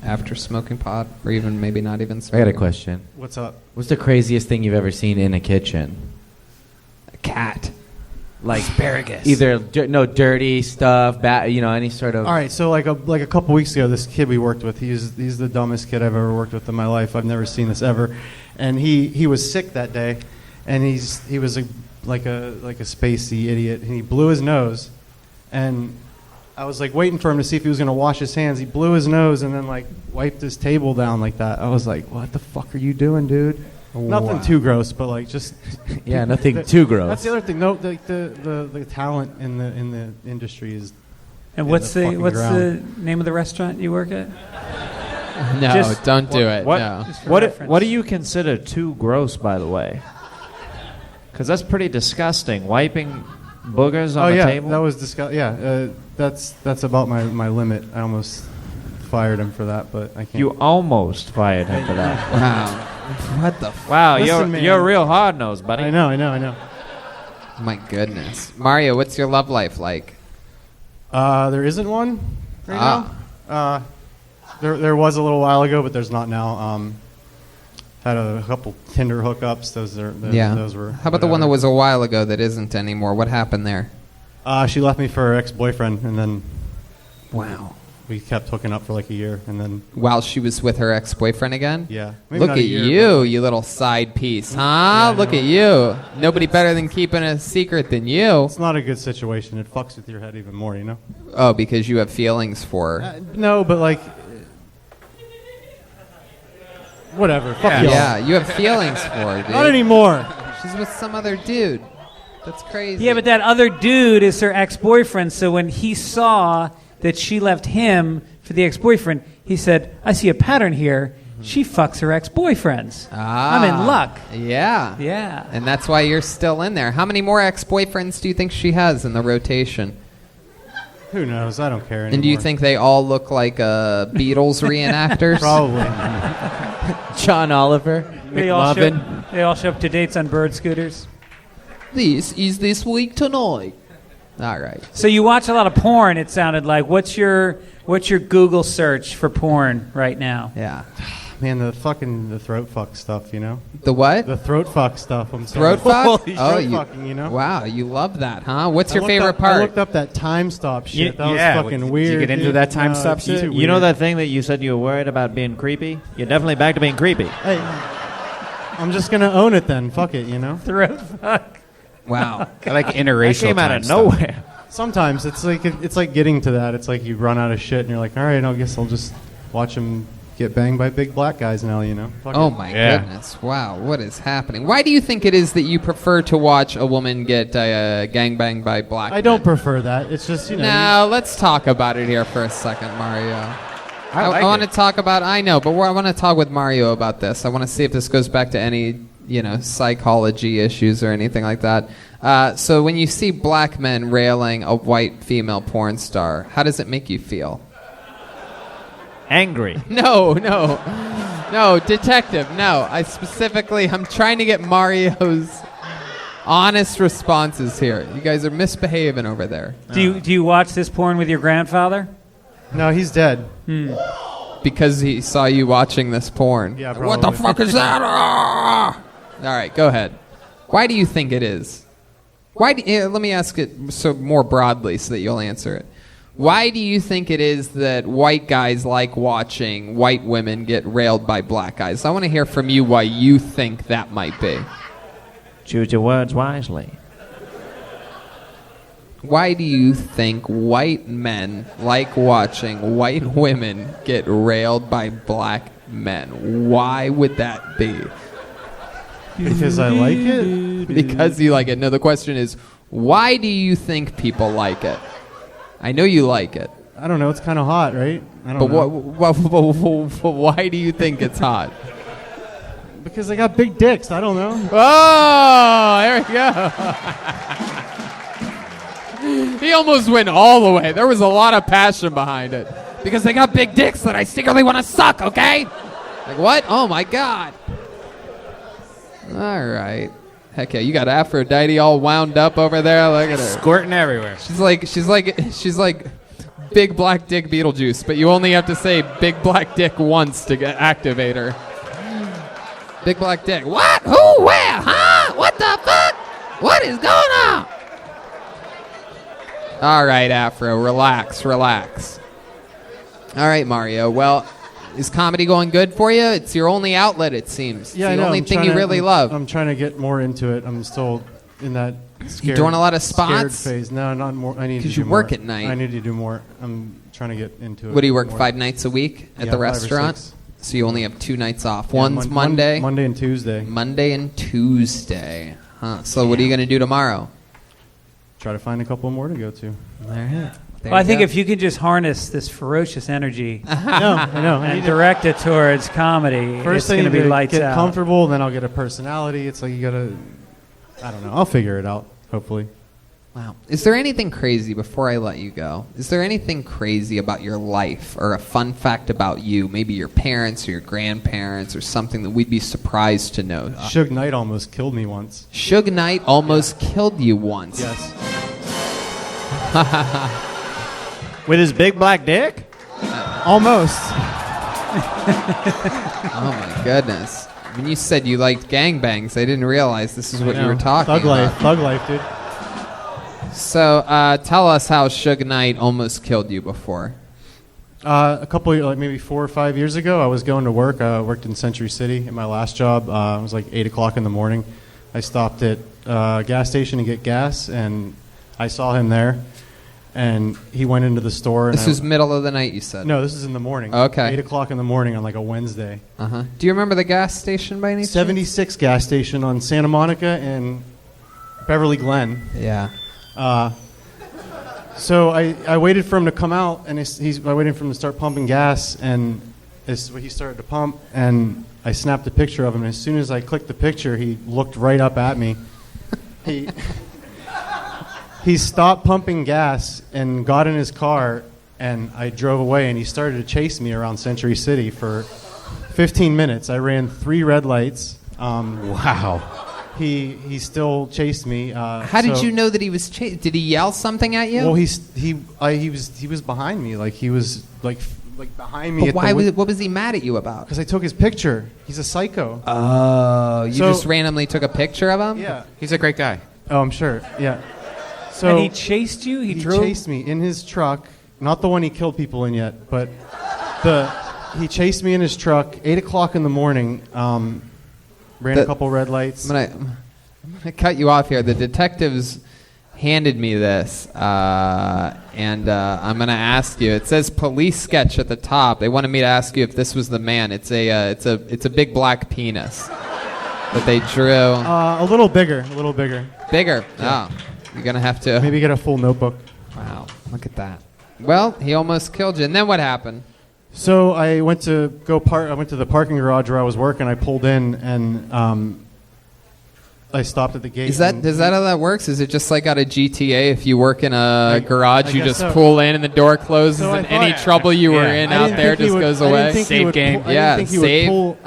after smoking pot, or even maybe not even I smoking? got a question. What's up? What's the craziest thing you've ever seen in a kitchen? A cat. Like asparagus. Either dirty stuff, any sort of. All right, so like a couple weeks ago, this kid we worked with, he's the dumbest kid I've ever worked with in my life. I've never seen this ever, and he was sick that day, and he was like a spacey idiot, and he blew his nose, and I was like waiting for him to see if he was gonna wash his hands. He blew his nose and then like wiped his table down like that. I was like, what the fuck are you doing, dude? Nothing too gross, but like just Yeah, nothing too gross. That's the other thing. No, the talent in the industry is. And in what's the the fucking what's ground. the name of the restaurant you work at? No, Just- don't do it. What, No. Just for what, reference. what do you consider too gross, by the way? Because that's pretty disgusting. Wiping boogers on Oh the yeah, table. that was disgusting. Yeah, that's about my limit. I almost fired him for that, but I can't. You almost fired him for that. Wow. What the? Wow, Listen, man. you're real hard nosed, buddy. I know. My goodness, Mario, what's your love life like? There isn't one right now. There was a little while ago, but there's not now. Had a couple Tinder hookups. Those were. How about the one that was a while ago that isn't anymore? What happened there? She left me for her ex-boyfriend, and then. Wow. We kept hooking up for like a year, and then. While she was with her ex-boyfriend again? Yeah. Maybe Look not at a year, you, you little side piece, huh? Look at you. Nobody better than keeping a secret than you. It's not a good situation. It fucks with your head even more, you know? Oh, because you have feelings for her. No, but like. Whatever. Fuck y'all. Yeah, you have feelings for her, dude. Not anymore. She's with some other dude. That's crazy. Yeah, but that other dude is her ex-boyfriend. So when he saw that she left him for the ex-boyfriend, he said, "I see a pattern here. She fucks her ex-boyfriends. I'm in luck." Yeah. Yeah. And that's why you're still in there. How many more ex-boyfriends do you think she has in the rotation? Who knows? I don't care anymore. And do you think they all look like Beatles reenactors? Probably. John Oliver, They all McLovin. show up to dates on bird scooters. This is This Week Tonight. All right. So you watch a lot of porn. It sounded like. What's your Google search for porn right now? Yeah. Man, the throat fuck stuff, you know? The what? The throat fuck stuff. I'm sorry. Throat fuck? Throat fucking, you know? Wow, you love that, huh? What's your I favorite looked part? up that time stop shit. That yeah, was fucking did you weird. get into dude. that time No, stop it's shit? too You know weird. that thing that you said you were worried about being creepy? You're definitely back to being creepy. Hey, I'm just gonna own it then. Fuck it, you know? Throat fuck. Wow. I like interracial. That came out time of stuff. nowhere. Sometimes it's like getting to that. It's like you run out of shit and you're like, all right, I guess I'll just watch them get banged by big black guys now, you know? Fuck Oh it. my goodness! Wow, what is happening? Why do you think it is that you prefer to watch a woman get gangbanged by black? I don't prefer that. It's just, you know. Now let's talk about it here for a second, Mario. I want to talk about. I know, but I want to talk with Mario about this. I want to see if this goes back to any, psychology issues or anything like that. So when you see black men railing a white female porn star, how does it make you feel? Angry. No, detective. No, I'm trying to get Mario's honest responses here. You guys are misbehaving over there. Do you watch this porn with your grandfather? No, he's dead. Because he saw you watching this porn. Yeah, What the probably. fuck is that? Ah! All right, go ahead. Why do you think it is? Let me ask it more broadly so that you'll answer it. Why do you think it is that white guys like watching white women get railed by black guys? I want to hear from you why you think that might be. Choose your words wisely. Why do you think white men like watching white women get railed by black men? Why would that be? Because I like it? Because you like it. No, the question is, why do you think people like it? I know you like it. I don't know. It's kind of hot, right? I don't But know. why do you think it's hot? Because they got big dicks. I don't know. Oh, there we go. He almost went all the way. There was a lot of passion behind it. Because they got big dicks that I secretly want to suck, okay? Like, what? Oh, my God. All right. Heck yeah, you got Aphrodite all wound up over there. Look at her. Squirting everywhere. She's like big black dick Beetlejuice, but you only have to say big black dick once to activate her. Big black dick. What? Who? Where? Huh? What the fuck? What is going on? All right, Afro, relax. All right, Mario. Well, is comedy going good for you? It's your only outlet, it seems. Yeah, it's I the know. only I'm thing trying you to- really I'm- love. I'm trying to get more into it. I'm still in that scared, doing a lot of scared spots? phase. No, not more. I need to 'Cause do you work more. at night. I need to do more. I'm trying to get into it. What do you work more. 5 nights a week at Yeah, the 5 or restaurant? 6. So you only have 2 nights off. Yeah, One's Monday. Monday and Tuesday. Monday and Tuesday. Huh. So what are you going to do tomorrow? Try to find a couple more to go to. All right. There Well, I you think go. if you could just harness this ferocious energy I know. and direct it towards comedy, First it's thing going to be to lights get out. comfortable, then I'll get a personality. It's like you gotta. I don't know. I'll figure it out. Hopefully. Wow. Is there anything crazy before I let you go? Is there anything crazy about your life or a fun fact about you? Maybe your parents or your grandparents or something that we'd be surprised to know. Suge Knight almost killed me once. Suge Knight almost killed you once. Yes. With his big black dick? Almost. Oh my goodness. When you said you liked gangbangs, I didn't realize this is what you were talking Thug life. about. Thug life, dude. So tell us how Suge Knight almost killed you before. A couple, like maybe 4 or 5 years ago, I was going to work. I worked in Century City at my last job. It was like 8 o'clock in the morning. I stopped at a gas station to get gas, and I saw him there. And he went into the store. And This was middle of the night, you said? No, this is in the morning. Okay. 8 o'clock in the morning on like a Wednesday. Uh-huh. Do you remember the gas station by any chance? 76 gas station on Santa Monica and Beverly Glen. Yeah. So I waited for him to come out, and I waited for him to start pumping gas, and he started to pump, and I snapped a picture of him. And as soon as I clicked the picture, he looked right up at me. He stopped pumping gas and got in his car, and I drove away, and he started to chase me around Century City for 15 minutes. I ran 3 red lights. Wow. He still chased me. How did you know that he was Did he yell something at you? Well, he was behind me, like he was like behind me. But what was he mad at you about? Because I took his picture. He's a psycho. Oh, you just randomly took a picture of him? Yeah. He's a great guy. Oh, I'm sure. Yeah. So And he chased you? He drove? chased me in his truck. Not the one he killed people in yet, but he chased me in his truck. 8 o'clock in the morning. Ran a couple red lights. I'm gonna cut you off here. The detectives handed me this, and I'm gonna ask you. It says police sketch at the top. They wanted me to ask you if this was the man. It's a big black penis that they drew. A little bigger. Bigger. Yeah. Oh, you're gonna have to maybe get a full notebook. Wow, look at that. Well, he almost killed you. And then what happened? So I went to I went to the parking garage where I was working. I pulled in, and I stopped at the gate. Is that how that works? Is it just like out of GTA? If you work in a garage, you guess just so. pull in and the door closes, So I and any thought- trouble you were in I out didn't there think he just would- goes I didn't away. think he would pull- Yeah,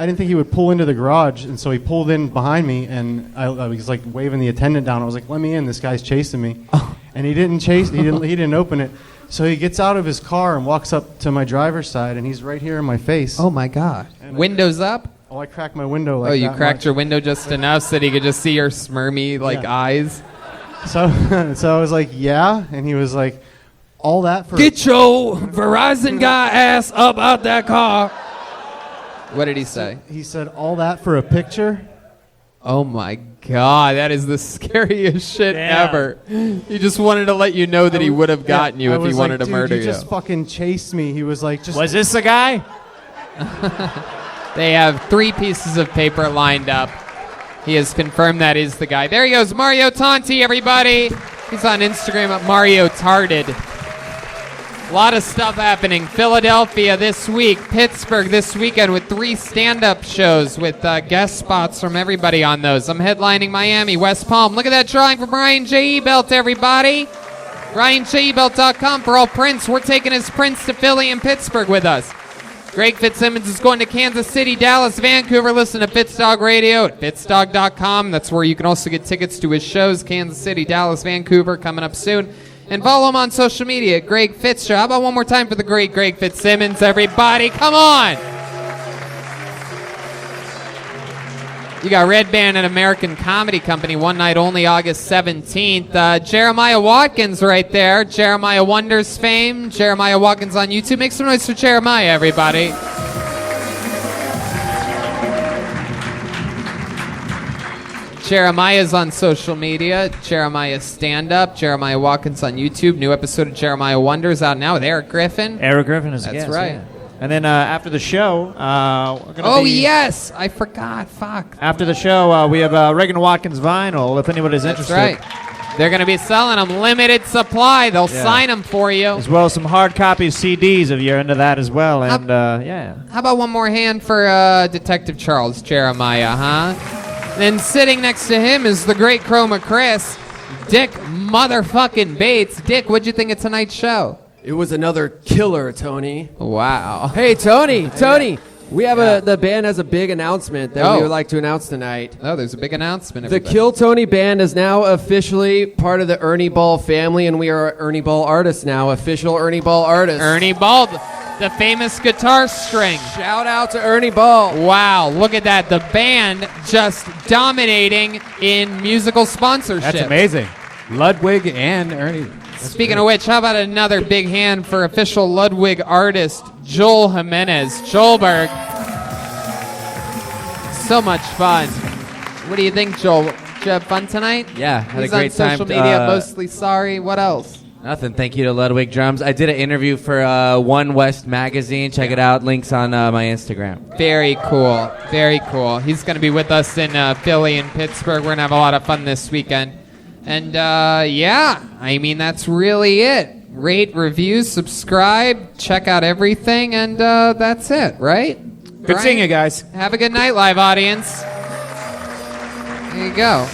I didn't think he would pull into the garage, and so he pulled in behind me, and I was like waving the attendant down. I was like, "Let me in! This guy's chasing me," and he didn't chase. He didn't open it. So he gets out of his car and walks up to my driver's side, and he's right here in my face. Oh my God! Windows up? Oh, I cracked my window. Like Oh, you that cracked much. your window just enough so that he could just see your smirmy eyes. So I was like, "Yeah," and he was like, "All that for Get your Verizon guy ass up out that car." What did he say? He said, "All that for a picture." Oh my God, that is the scariest shit ever. He just wanted to let you know that he would have gotten you I if he was wanted like, to murder you you. just fucking chased me. He was like, Was this the guy? They have 3 pieces of paper lined up. He has confirmed that is the guy. There he goes, Mario Tonti, everybody. He's on Instagram at Mario Tarded. A lot of stuff happening. Philadelphia this week, Pittsburgh this weekend with 3 stand-up shows with guest spots from everybody on those. I'm headlining Miami, West Palm. Look at that drawing from Ryan J. Ebelt, everybody. RyanJebelt.com for all prints. We're taking his prints to Philly and Pittsburgh with us. Greg Fitzsimmons is going to Kansas City, Dallas, Vancouver. Listen to Fitzdog Radio at fitzdog.com. That's where you can also get tickets to his shows. Kansas City, Dallas, Vancouver coming up soon. And follow him on social media at Greg Fitzgerald. How about one more time for the great Greg Fitzsimmons, everybody? Come on! You got Redban and American Comedy Company, one night only, August 17th. Jeremiah Watkins right there. Jeremiah Wonders fame. Jeremiah Watkins on YouTube. Make some noise for Jeremiah, everybody. Jeremiah's on social media. Jeremiah stand-up. Jeremiah Watkins on YouTube. New episode of Jeremiah Wonders out now with Eric Griffin. Eric Griffin is a That's guest, right. yeah. And then after the show, we're going to be... Yes! I forgot. Fuck. After the show, we have Reagan Watkins vinyl, if anybody's That's interested. right. They're going to be selling them limited supply. They'll Yeah. sign them for you. As well as some hard copy CDs if you're into that as well. And yeah. How about one more hand for Detective Charles Jeremiah, huh? Then sitting next to him is the great Chroma Chris, Dick motherfucking Bates. Dick, what'd you think of tonight's show? It was another killer, Tony. Wow. Hey, Tony, we have the band has a big announcement that we would like to announce tonight. Oh, there's a big announcement. The Kill Tony band is now officially part of the Ernie Ball family, and we are Ernie Ball artists now, official Ernie Ball artists. Ernie Ball, the famous guitar string. Shout out to Ernie Ball. Wow, look at that. The band just dominating in musical sponsorship. That's amazing. Ludwig and Ernie. Speaking of which, how about another big hand for official Ludwig artist, Joel Jimenez. Joelberg. So much fun. What do you think, Joel? Did you have fun tonight? Yeah, had He's a great on time. social media, mostly sorry. What else? Nothing. Thank you to Ludwig Drums. I did an interview for One West magazine. Check it out. Links on my Instagram. Very cool. Very cool. He's going to be with us in Philly and Pittsburgh. We're going to have a lot of fun this weekend. And yeah, I mean, that's really it. Rate, review, subscribe, check out everything, and that's it, right? Good seeing you guys. Have a good night, live audience. There you go.